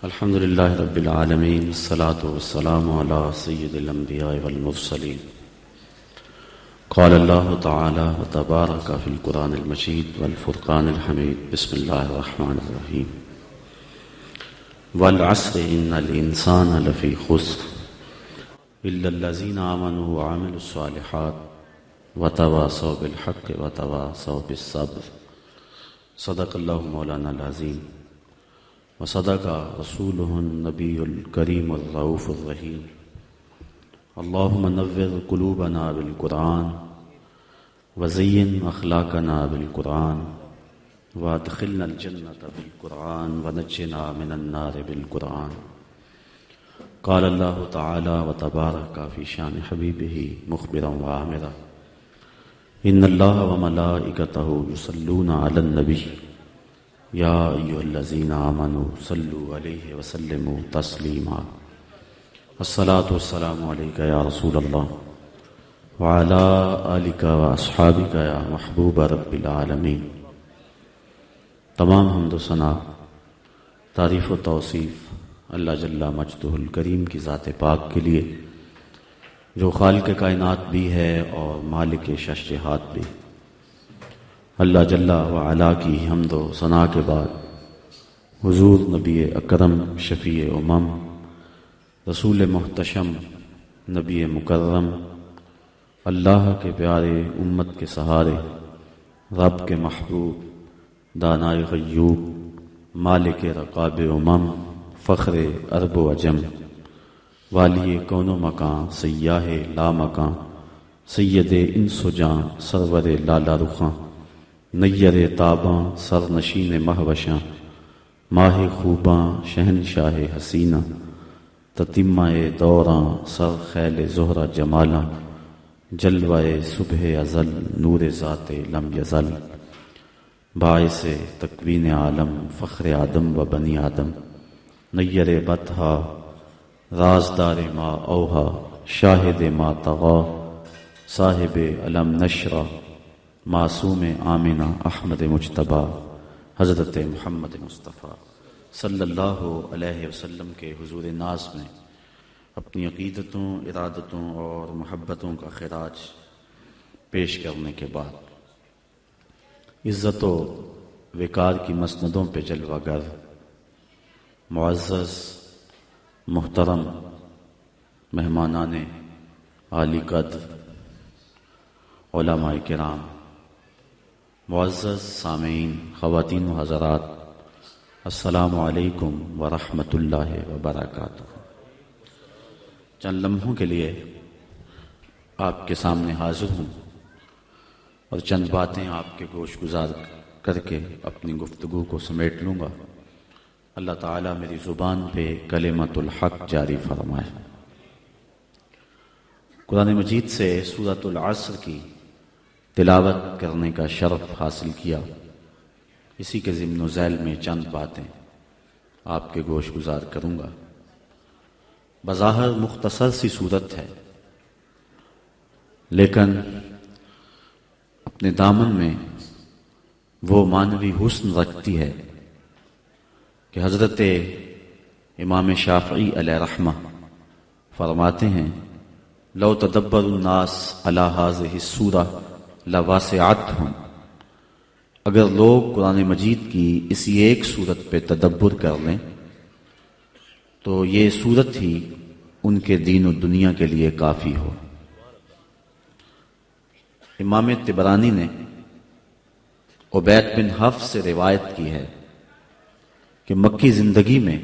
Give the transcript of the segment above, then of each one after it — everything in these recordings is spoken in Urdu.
الحمد لله رب العالمين والصلاة والسلام على سيد الأنبياء والمرسلين. قال الله تعالى وتبارك في القرآن المجيد والفرقان الحميد. بسم الله الرحمن الرحيم. والعصر إن الإنسان لفي خسر إلا الذين آمنوا وعملوا الصالحات وتواصوا بالحق وتواصوا بالصبر. صدق الله مولانا العظيم وصدق رسوله النبي الكريم الرؤوف الرحيم. اللهم نور قلوبنا بالقرآن وزين أخلاقنا بالقرآن وادخلنا الجنة بالقرآن ونجنا من النار بالقرآن. قال الله تعالى وتبارك في شان حبيبه مخبرا وآمرا إن الله وملائكته يصلون على النبي يا أيها الذين آمنوا صلوا عليه وسلموا تسليما. الصلاة والسلام عليك يا رسول الله وعلى آلك وأصحابك يا محبوب رب العالمين. تمام حمد و ثنا، تعریف و توصیف اللہ جل مجدہ الکریم کی ذات پاک کے لیے جو خالق کائنات بھی ہے اور مالک شش جہات بھی. اللہ جل وعلا کی حمد و ثنا کے بعد حضور نبی اکرم شفیع امم رسول محتشم نبی مکرم اللہ کے پیارے امت کے سہارے رب کے محبوب دانائے غیوب مالک رقاب امم فخر عرب و عجم والی کون و مکان سیاہ لا مکان سید انس و جاں سرور لالا رخاں نیر تاباں سر نشین مہوشاں ماہ خوباں شہنشاہ حسینہ تتمہ دوراں سر خیل زہرہ جمالاں جلوہ صبح ازل نور ذات لم یزل باعث تکوین عالم فخر آدم و بنی آدم نیر بطحا رازدار ما اوہا شاہد ما طغا صاحب علم نشرہ معصوم آمنہ احمد مجتبیٰ حضرت محمد مصطفیٰ صلی اللہ علیہ وسلم کے حضور ناز میں اپنی عقیدتوں ارادتوں اور محبتوں کا خراج پیش کرنے کے بعد عزت و وقار کی مسندوں پہ جلوہ گر معزز محترم مہمانان عالی قدر علماء کرام معزز سامعین خواتین و حضرات السلام علیکم ورحمۃ اللہ وبرکاتہ. چند لمحوں کے لیے آپ کے سامنے حاضر ہوں اور چند باتیں آپ کے گوش گزار کر کے اپنی گفتگو کو سمیٹ لوں گا. اللہ تعالیٰ میری زبان پہ کلمۃ الحق جاری فرمائے. قرآن مجید سے سورۃ العصر کی تلاوت کرنے کا شرف حاصل کیا. اسی کے ضمن و ذیل میں چند باتیں آپ کے گوش گزار کروں گا. بظاہر مختصر سی صورت ہے لیکن اپنے دامن میں وہ معنوی حسن رکھتی ہے کہ حضرت امام شافعی علیہ رحمہ فرماتے ہیں لو تدبر الناس علی ہذہ السورہ لواسعتہم، اگر لوگ قرآن مجید کی اسی ایک صورت پہ تدبر کر لیں تو یہ صورت ہی ان کے دین و دنیا کے لیے کافی ہو. امام طبرانی نے عبید بن حفص سے روایت کی ہے کہ مکی زندگی میں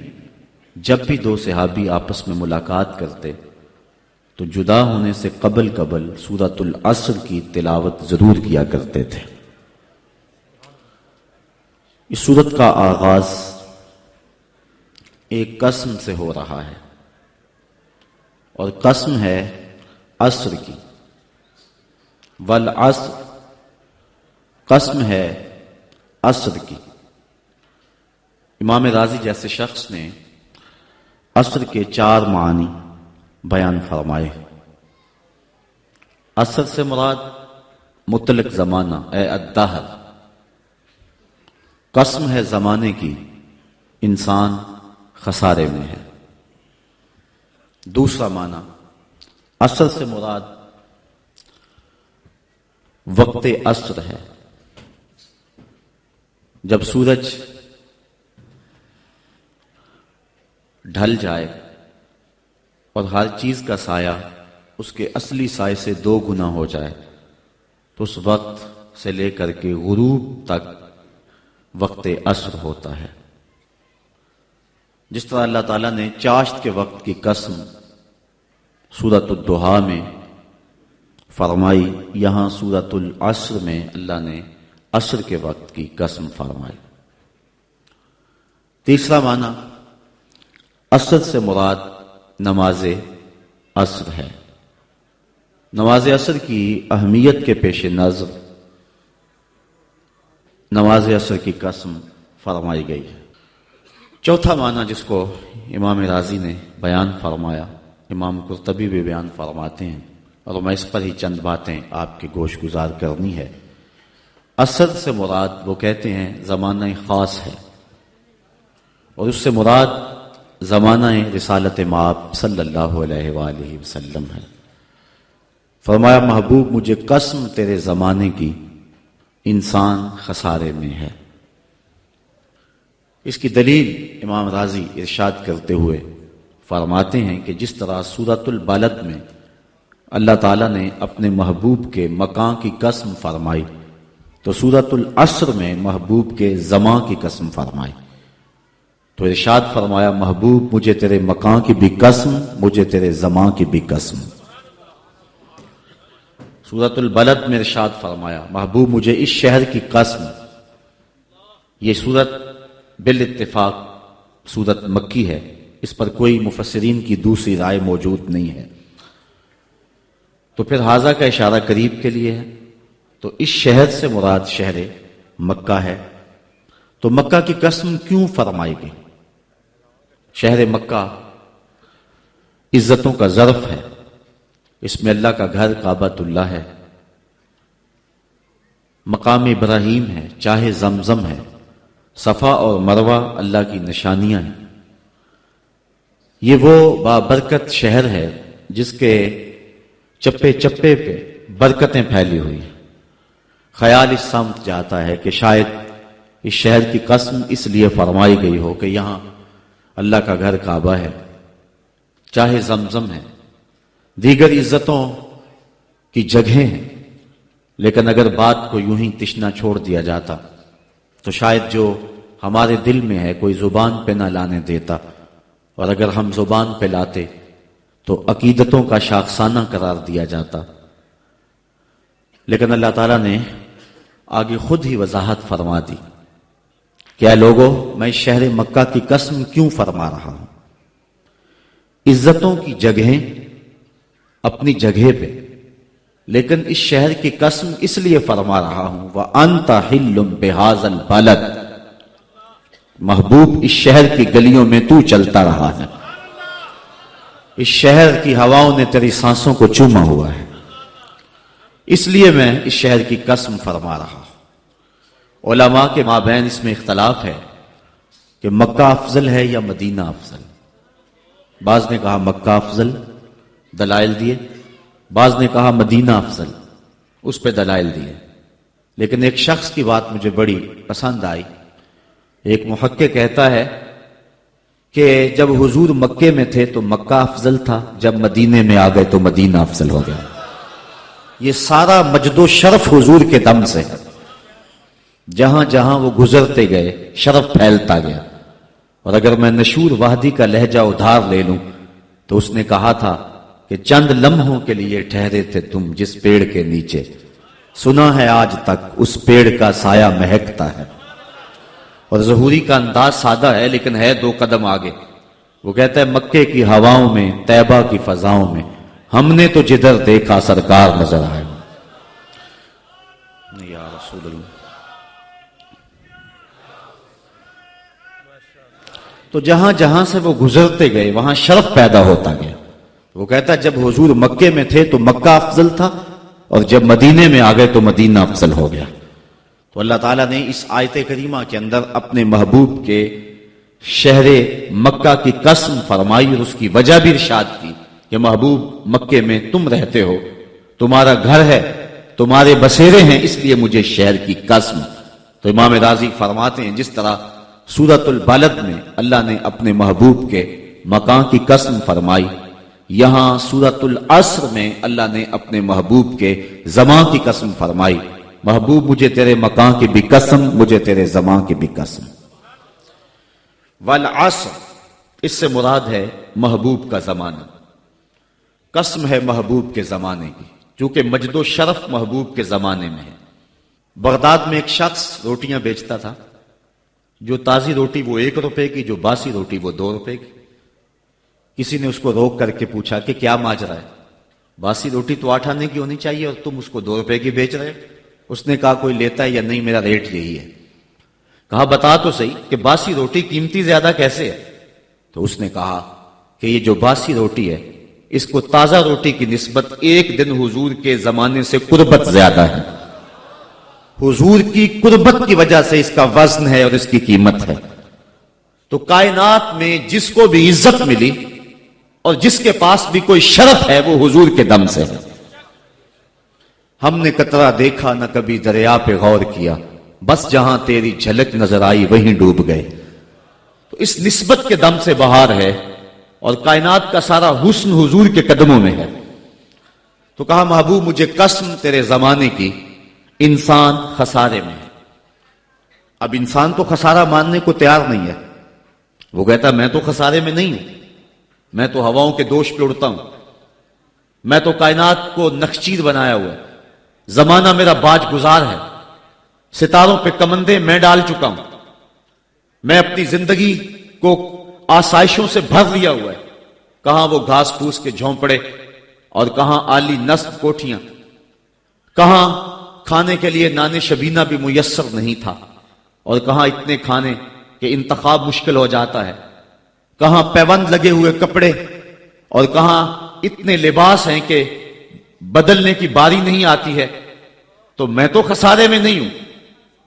جب بھی دو صحابی آپس میں ملاقات کرتے تو جدا ہونے سے قبل سورۃ العصر کی تلاوت ضرور کیا کرتے تھے. اس سورت کا آغاز ایک قسم سے ہو رہا ہے اور قسم ہے عصر کی. والعصر قسم ہے عصر کی. امام رازی جیسے شخص نے عصر کے 4 معنی بیان فرمائے. عصر سے مراد مطلق زمانہ اے الدہر، قسم ہے زمانے کی، انسان خسارے میں ہے۔ دوسرا معنی، عصر سے مراد وقت عصر ہے، جب سورج ڈھل جائے اور ہر چیز کا سایہ اس کے اصلی سائے سے 2 گنا ہو جائے، تو اس وقت سے لے کر کے غروب تک وقت عصر ہوتا ہے۔ جس طرح اللہ تعالیٰ نے چاشت کے وقت کی قسم سورۃ الضحیٰ میں فرمائی، یہاں سورۃ العصر میں اللہ نے عصر کے وقت کی قسم فرمائی۔ تیسرا معنی، عصر سے مراد نماز عصر ہے۔ نماز عصر کی اہمیت کے پیش نظر نماز عصر کی قسم فرمائی گئی ہے۔ چوتھا معنی جس کو امام رازی نے بیان فرمایا، امام قرطبی بھی بیان فرماتے ہیں، اور میں اس پر ہی چند باتیں آپ کے گوش گزار کرنی ہے۔ عصر سے مراد وہ کہتے ہیں زمانہ خاص ہے، اور اس سے مراد زمانہ رسالت مآب صلی اللہ علیہ وآلہ وسلم ہے۔ فرمایا محبوب مجھے قسم تیرے زمانے کی، انسان خسارے میں ہے۔ اس کی دلیل امام رازی ارشاد کرتے ہوئے فرماتے ہیں کہ جس طرح سورۃ البلد میں اللہ تعالیٰ نے اپنے محبوب کے مکان کی قسم فرمائی، تو سورۃ العصر میں محبوب کے زمان کی قسم فرمائی۔ تو ارشاد فرمایا محبوب مجھے تیرے مکان کی بھی قسم، مجھے تیرے زمان کی بھی قسم۔ سورۃ البلد میں ارشاد فرمایا محبوب مجھے اس شہر کی قسم۔ یہ سورت بالاتفاق سورت مکی ہے، اس پر کوئی مفسرین کی دوسری رائے موجود نہیں ہے۔ تو پھر حاذا کا اشارہ قریب کے لیے ہے، تو اس شہر سے مراد شہر مکہ ہے۔ تو مکہ کی قسم کیوں فرمائی گئی؟ شہر مکہ عزتوں کا ظرف ہے، اس میں اللہ کا گھر کعبۃ اللہ ہے، مقام ابراہیم ہے، چاہے زمزم ہے، صفا اور مروہ اللہ کی نشانیاں ہیں۔ یہ وہ بابرکت شہر ہے جس کے چپے چپے پہ برکتیں پھیلی ہوئی ہیں۔ خیال اس سمت جاتا ہے کہ شاید اس شہر کی قسم اس لیے فرمائی گئی ہو کہ یہاں اللہ کا گھر کعبہ ہے، چاہے زمزم ہے، دیگر عزتوں کی جگہیں ہیں۔ لیکن اگر بات کو یوں ہی تشنا چھوڑ دیا جاتا تو شاید جو ہمارے دل میں ہے کوئی زبان پہ نہ لانے دیتا، اور اگر ہم زبان پہ لاتے تو عقیدتوں کا شاخسانہ قرار دیا جاتا۔ لیکن اللہ تعالیٰ نے آگے خود ہی وضاحت فرما دی کہ اے لوگو میں شہر مکہ کی قسم کیوں فرما رہا ہوں۔ عزتوں کی جگہیں اپنی جگہ پہ، لیکن اس شہر کی قسم اس لیے فرما رہا ہوں وَأَنْتَ حِلٌّ بِهَذَا الْبَلَدِ، محبوب اس شہر کی گلیوں میں تو چلتا رہا ہے، اس شہر کی ہواؤں نے تیری سانسوں کو چوما ہوا ہے، اس لیے میں اس شہر کی قسم فرما رہا ہوں۔ علماء کے مابین اس میں اختلاف ہے کہ مکہ افضل ہے یا مدینہ افضل۔ بعض نے کہا مکہ افضل، دلائل دیے، بعض نے کہا مدینہ افضل، اس پہ دلائل دیے۔ لیکن ایک شخص کی بات مجھے بڑی پسند آئی۔ ایک محقق کہتا ہے کہ جب حضور مکے میں تھے تو مکہ افضل تھا، جب مدینے میں آ گئے تو مدینہ افضل ہو گیا۔ یہ سارا مجد و شرف حضور کے دم سے ہے، جہاں جہاں وہ گزرتے گئے شرف پھیلتا گیا۔ اور اگر میں نشور وحدی کا لہجہ ادھار لے لوں تو اس نے کہا تھا کہ چند لمحوں کے لیے ٹھہرے تھے تم جس پیڑ کے نیچے، سنا ہے آج تک اس پیڑ کا سایہ مہکتا ہے۔ اور ظہوری کا انداز سادہ ہے لیکن ہے 2 قدم آگے۔ وہ کہتا ہے مکے کی ہواؤں میں، طیبہ کی فضاؤں میں ہم نے تو جدھر دیکھا سرکار نظر آئے۔ یا رسول اللہ۔ تو جہاں جہاں سے وہ گزرتے گئے وہاں شرف پیدا ہوتا گیا۔ وہ کہتا ہے جب حضور مکے میں تھے تو مکہ افضل تھا، اور جب مدینے میں آ گئے تو مدینہ افضل ہو گیا۔ تو اللہ تعالیٰ نے اس آیت کریمہ کے اندر اپنے محبوب کے شہر مکہ کی قسم فرمائی اور اس کی وجہ بھی ارشاد کی کہ محبوب مکے میں تم رہتے ہو، تمہارا گھر ہے، تمہارے بسیرے ہیں، اس لیے مجھے شہر کی قسم۔ تو امام رازی فرماتے ہیں جس طرح سورۃ البلد میں اللہ نے اپنے محبوب کے مکان کی قسم فرمائی، یہاں سورۃ العصر میں اللہ نے اپنے محبوب کے زمان کی قسم فرمائی، محبوب مجھے تیرے مکان کی بھی قسم، مجھے تیرے زمان کی بھی قسم۔ والعصر، اس سے مراد ہے محبوب کا زمانہ، قسم ہے محبوب کے زمانے کی، چونکہ مجد و شرف محبوب کے زمانے میں ہے۔ بغداد میں ایک شخص روٹیاں بیچتا تھا، جو تازی روٹی وہ 1 روپے کی، جو باسی روٹی وہ 2 روپے کی۔ کسی نے اس کو روک کر کے پوچھا کہ کیا ماجرا ہے، باسی روٹی تو 8 آنے کی ہونی چاہیے اور تم اس کو 2 روپے کی بیچ رہے ہو؟ اس نے کہا کوئی لیتا ہے یا نہیں، میرا ریٹ یہی ہے۔ کہا بتا تو صحیح کہ باسی روٹی قیمتی زیادہ کیسے ہے؟ تو اس نے کہا کہ یہ جو باسی روٹی ہے اس کو تازہ روٹی کی نسبت 1 دن حضور کے زمانے سے قربت زیادہ ہے، حضور کی قربت کی وجہ سے اس کا وزن ہے اور اس کی قیمت ہے۔ تو کائنات میں جس کو بھی عزت ملی اور جس کے پاس بھی کوئی شرف ہے وہ حضور کے دم سے ہے۔ ہم نے قطرہ دیکھا نہ کبھی دریا پہ غور کیا، بس جہاں تیری جھلک نظر آئی وہیں ڈوب گئے۔ تو اس نسبت کے دم سے بہار ہے اور کائنات کا سارا حسن حضور کے قدموں میں ہے۔ تو کہا محبوب مجھے قسم تیرے زمانے کی، انسان خسارے میں ہے۔ اب انسان تو خسارہ ماننے کو تیار نہیں ہے، وہ کہتا میں تو خسارے میں نہیں ہوں، میں تو ہواؤں کے دوش پہ اڑتا ہوں، میں تو کائنات کو نخچیر بنایا ہوا ہے، زمانہ میرا باج گزار ہے، ستاروں پہ کمندے میں ڈال چکا ہوں، میں اپنی زندگی کو آسائشوں سے بھر لیا ہوا ہے، کہاں وہ گھاس پھوس کے جھونپڑے اور کہاں عالی نصب کوٹھیاں، کہاں کھانے کے لیے نان شبینہ بھی میسر نہیں تھا، اور کہاں اتنے کھانے کہ انتخاب مشکل ہو جاتا ہے، کہاں پیوند لگے ہوئے کپڑے اور کہاں اتنے لباس ہیں کہ بدلنے کی باری نہیں آتی ہے۔ تو میں تو خسارے میں نہیں ہوں،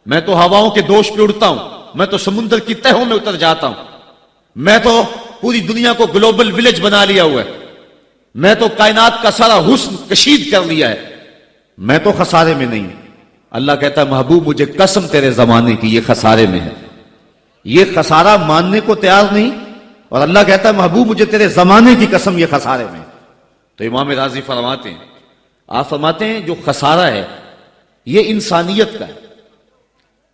میں تو ہواؤں کے دوش پہ اڑتا ہوں، میں تو سمندر کی تہوں میں اتر جاتا ہوں، میں تو پوری دنیا کو گلوبل ولیج بنا لیا ہوا ہے، میں تو کائنات کا سارا حسن کشید کر لیا ہے، میں تو خسارے میں نہیں ہوں۔ اللہ کہتا ہے محبوب مجھے قسم تیرے زمانے کی، یہ خسارے میں ہے، یہ خسارہ ماننے کو تیار نہیں، اور اللہ کہتا ہے محبوب مجھے تیرے زمانے کی قسم، یہ خسارے میں ہے۔ تو امام رازی فرماتے ہیں، آپ فرماتے ہیں جو خسارہ ہے یہ انسانیت کا ہے،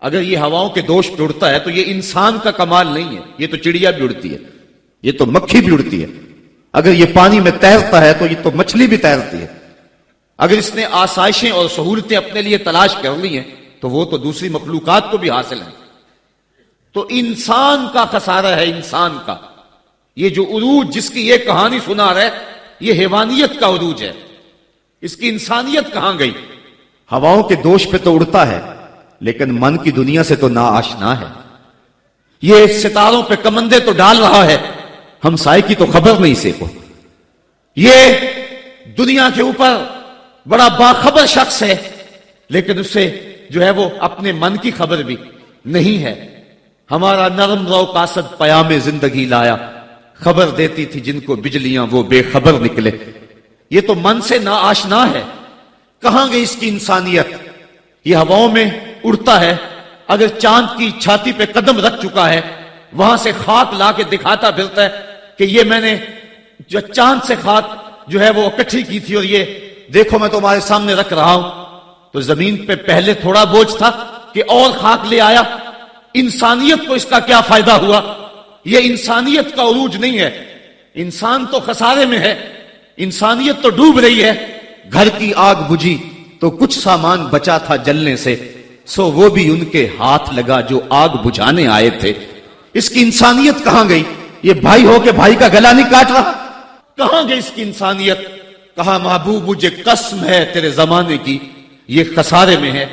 اگر یہ ہواؤں کے دوش پہ اڑتا ہے تو یہ انسان کا کمال نہیں ہے، یہ تو چڑیا بھی اڑتی ہے، یہ تو مکھی بھی اڑتی ہے، اگر یہ پانی میں تیرتا ہے تو یہ تو مچھلی بھی تیرتی ہے، اگر اس نے آسائشیں اور سہولتیں اپنے لیے تلاش کر لی ہیں تو وہ تو دوسری مخلوقات کو بھی حاصل ہیں۔ تو انسان کا خسارہ ہے، انسان کا، یہ جو عروج جس کی یہ کہانی سنا رہے یہ حیوانیت کا عروج ہے، اس کی انسانیت کہاں گئی؟ ہواؤں کے دوش پہ تو اڑتا ہے لیکن من کی دنیا سے تو نا آشنا ہے، یہ ستاروں پہ کمندے تو ڈال رہا ہے، ہم سائے کی تو خبر نہیں اسے کو، یہ دنیا کے اوپر بڑا باخبر شخص ہے لیکن اسے جو ہے وہ اپنے من کی خبر بھی نہیں ہے۔ ہمارا نرم رو قاصد پیام زندگی لایا، خبر دیتی تھی جن کو بجلیاں وہ بے خبر نکلے، یہ تو من سے نا آشنا ہے، کہاں گئی اس کی انسانیت؟ یہ ہواؤں میں اڑتا ہے، اگر چاند کی چھاتی پہ قدم رکھ چکا ہے وہاں سے خاک لا کے دکھاتا پھرتا ہے کہ یہ میں نے جو چاند سے خاک جو ہے وہ اکٹھی کی تھی اور یہ دیکھو میں تمہارے سامنے رکھ رہا ہوں۔ تو زمین پہ پہلے تھوڑا بوجھ تھا کہ اور خاک لے آیا، انسانیت کو اس کا کیا فائدہ ہوا؟ یہ انسانیت کا عروج نہیں ہے، انسان تو خسارے میں ہے، انسانیت تو ڈوب رہی ہے۔ گھر کی آگ بجھی تو کچھ سامان بچا تھا جلنے سے، سو وہ بھی ان کے ہاتھ لگا جو آگ بجھانے آئے تھے۔ اس کی انسانیت کہاں گئی؟ یہ بھائی ہو کے بھائی کا گلا نہیں کاٹ رہا، کہاں گئی اس کی انسانیت؟ کہا محبوب مجھے قسم ہے تیرے زمانے کی، یہ خسارے میں ہے۔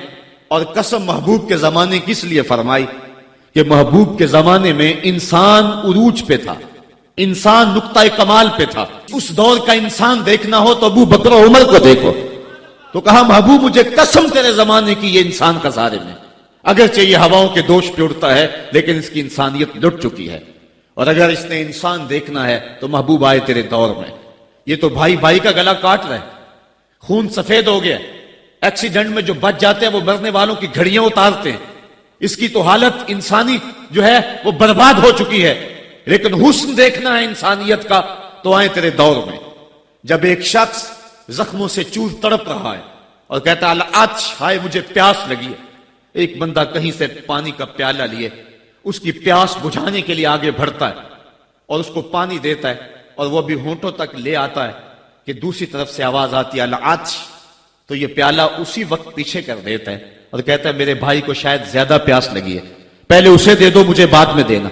اور قسم محبوب کے زمانے کی اس لیے فرمائی کہ محبوب کے زمانے میں انسان عروج پہ تھا، انسان نقطہ کمال پہ تھا۔ اس دور کا انسان دیکھنا ہو تو ابو بکر و عمر کو دیکھو۔ تو کہا محبوب مجھے قسم تیرے زمانے کی، یہ انسان خسارے میں، اگرچہ یہ ہواؤں کے دوش پہ اڑتا ہے لیکن اس کی انسانیت لٹ چکی ہے۔ اور اگر اس نے انسان دیکھنا ہے تو محبوب آئے تیرے دور میں. یہ تو بھائی بھائی کا گلا کاٹ رہے, خون سفید ہو گیا. ایکسیڈنٹ میں جو بچ جاتے ہیں وہ مرنے والوں کی گھڑیاں اتارتے ہیں. اس کی تو حالت انسانی جو ہے وہ برباد ہو چکی ہے. لیکن حسن دیکھنا ہے انسانیت کا تو آئے تیرے دور میں. جب ایک شخص زخموں سے چور تڑپ رہا ہے اور کہتا ہے العطش, ہائے مجھے پیاس لگی ہے, ایک بندہ کہیں سے پانی کا پیالہ لیے اس کی پیاس بجھانے کے لیے آگے بڑھتا ہے اور اس کو پانی دیتا ہے اور وہ بھی ہونٹوں تک لے آتا ہے کہ دوسری طرف سے آواز آتی ہے العطش, تو یہ پیالہ اسی وقت پیچھے کر دیتا ہے اور کہتا ہے میرے بھائی کو شاید زیادہ پیاس لگی ہے, پہلے اسے دے دو, مجھے بعد میں دینا.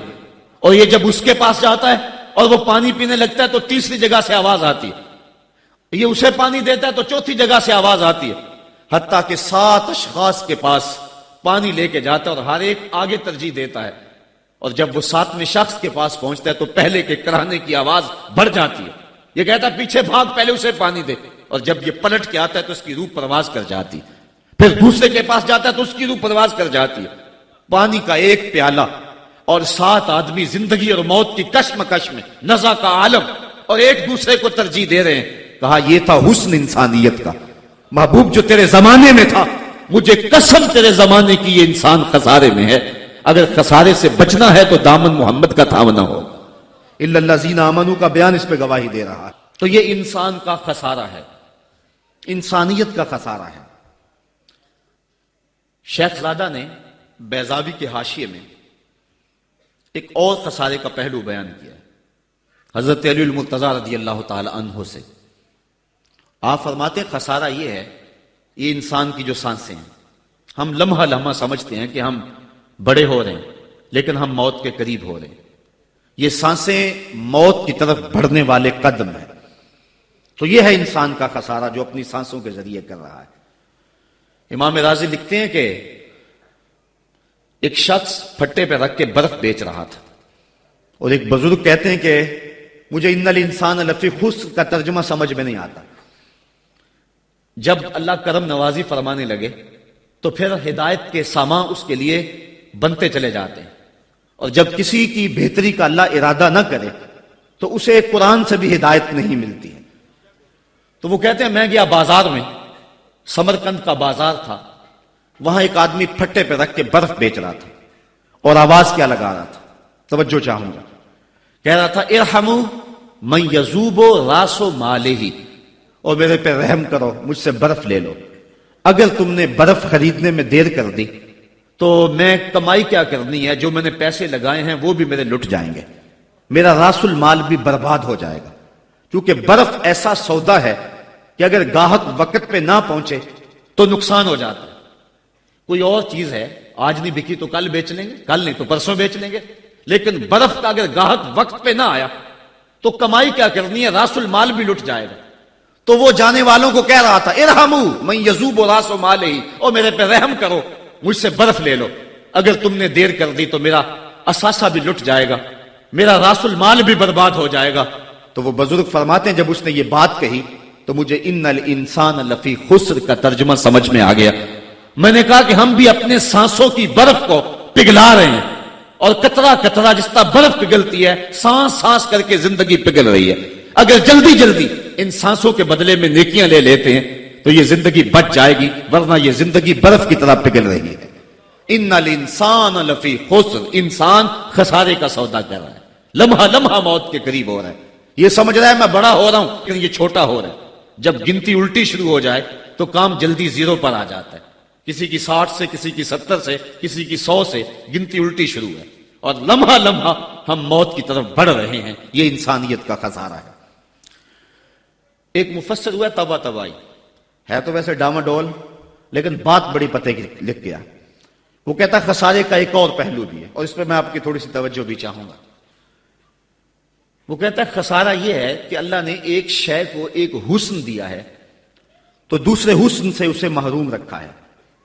اور یہ جب اس کے پاس جاتا ہے اور وہ پانی پینے لگتا ہے تو تیسری جگہ سے آواز آتی ہے, یہ اسے پانی دیتا ہے تو چوتھی جگہ سے آواز آتی ہے, حتیٰ کہ 7 اشخاص کے پاس پانی لے کے جاتا ہے اور ہر ایک آگے ترجیح دیتا ہے. اور جب وہ 7ویں شخص کے پاس پہنچتا ہے تو پہلے کے کرانے کی آواز بڑھ جاتی ہے. یہ کہتا ہے پیچھے بھاگ, پہلے اسے پانی دے. اور جب یہ پلٹ کے آتا ہے تو اس کی روح پرواز کر جاتی. پھر دوسرے کے پاس جاتا ہے تو اس کی روح پرواز کر جاتی ہے. پانی کا ایک پیالہ اور 7 آدمی زندگی اور موت کی کشمکش میں, نزا کا عالم, اور ایک دوسرے کو ترجیح دے رہے ہیں. کہا یہ تھا حسن انسانیت کا. محبوب جو تیرے زمانے میں تھا, مجھے قسم تیرے زمانے کی یہ انسان خسارے میں ہے. اگر خسارے سے بچنا ہے تو دامن محمد کا تھامنا ہو. الا الذین آمنوا کا بیان اس پہ گواہی دے رہا ہے. تو یہ انسان کا خسارہ ہے, انسانیت کا خسارہ ہے. شیخ زادہ نے بیضاوی کے حاشیے میں ایک اور خسارے کا پہلو بیان کیا ہے حضرت علی المرتضیٰ رضی اللہ تعالی عنہ سے. آپ فرماتے ہیں خسارہ یہ ہے, یہ انسان کی جو سانسیں ہیں, ہم لمحہ لمحہ سمجھتے ہیں کہ ہم بڑے ہو رہے ہیں لیکن ہم موت کے قریب ہو رہے ہیں. یہ سانسیں موت کی طرف بڑھنے والے قدم ہیں. تو یہ ہے انسان کا خسارہ جو اپنی سانسوں کے ذریعے کر رہا ہے. امام رازی لکھتے ہیں کہ ایک شخص پھٹے پہ رکھ کے برف بیچ رہا تھا اور ایک بزرگ کہتے ہیں کہ مجھے ان الانسان لفی خسر کا ترجمہ سمجھ میں نہیں آتا. جب اللہ کرم نوازی فرمانے لگے تو پھر ہدایت کے سامان اس کے لیے بنتے چلے جاتے ہیں, اور جب کسی کی بہتری کا اللہ ارادہ نہ کرے تو اسے قرآن سے بھی ہدایت نہیں ملتی ہے. تو وہ کہتے ہیں میں گیا بازار میں, سمرقند کا بازار تھا, وہاں ایک آدمی پھٹے پہ رکھ کے برف بیچ رہا تھا اور آواز کیا لگا رہا تھا, توجہ چاہوں گا, کہہ رہا تھا ارحموا من یذوب راس مالہ, اور میرے پہ رحم کرو, مجھ سے برف لے لو. اگر تم نے برف خریدنے میں دیر کر دی تو میں کمائی کیا کرنی ہے, جو میں نے پیسے لگائے ہیں وہ بھی میرے لٹ جائیں گے, میرا راس المال بھی برباد ہو جائے گا. کیونکہ برف ایسا سودا ہے کہ اگر گاہک وقت پہ نہ پہنچے تو نقصان ہو جاتا ہے. کوئی اور چیز ہے, آج نہیں بکی تو کل بیچ لیں گے, کل نہیں تو پرسوں بیچ لیں گے, لیکن برف کا اگر گاہک وقت پہ نہ آیا تو کمائی کیا کرنی ہے, راس المال بھی لٹ جائے گا. تو وہ جانے والوں کو کہہ رہا تھا ارحموا من یذوب راس مالہ, اور میرے پہ رحم کرو, مجھ سے برف لے لو. اگر تم نے دیر کر دی تو میرا اثاثہ بھی لٹ جائے گا, میرا راس المال بھی برباد ہو جائے گا. تو وہ بزرگ فرماتے ہیں جب اس نے یہ بات کہی تو مجھے ان الانسان لفی خسر کا ترجمہ سمجھ میں آ گیا. میں نے کہا کہ ہم بھی اپنے سانسوں کی برف کو پگھلا رہے ہیں, اور قطرہ قطرہ جس طرح برف پگھلتی ہے, سانس سانس کر کے زندگی پگھل رہی ہے. اگر جلدی جلدی ان سانسوں کے بدلے میں نیکیاں لے لیتے ہیں تو یہ زندگی بچ جائے گی, ورنہ یہ زندگی برف کی طرح پگھل رہی ہے. ان الانسان لفی خسر, انسان خسارے کا سودا کر رہا ہے, لمحہ لمحہ موت کے قریب ہو رہا ہے. یہ سمجھ رہا ہے میں بڑا ہو رہا ہوں لیکن یہ چھوٹا ہو رہا ہے. جب گنتی الٹی شروع ہو جائے تو کام جلدی زیرو پر آ جاتا ہے. کسی کی 60 سے, کسی کی 70 سے, کسی کی 100 سے گنتی الٹی شروع ہے, اور لمحہ لمحہ ہم موت کی طرف بڑھ رہے ہیں. یہ انسانیت کا خسارہ ہے. ایک مفسر ہوا تبا تبائی ہے, تو ویسے ڈاماڈول, لیکن بات بڑی پتے کی لکھ گیا. وہ کہتا ہے خسارے کا ایک اور پہلو بھی ہے, اور اس پہ میں آپ کی تھوڑی سی توجہ بھی چاہوں گا. وہ کہتا ہے خسارہ یہ ہے کہ اللہ نے ایک شے کو ایک حسن دیا ہے تو دوسرے حسن سے اسے محروم رکھا ہے,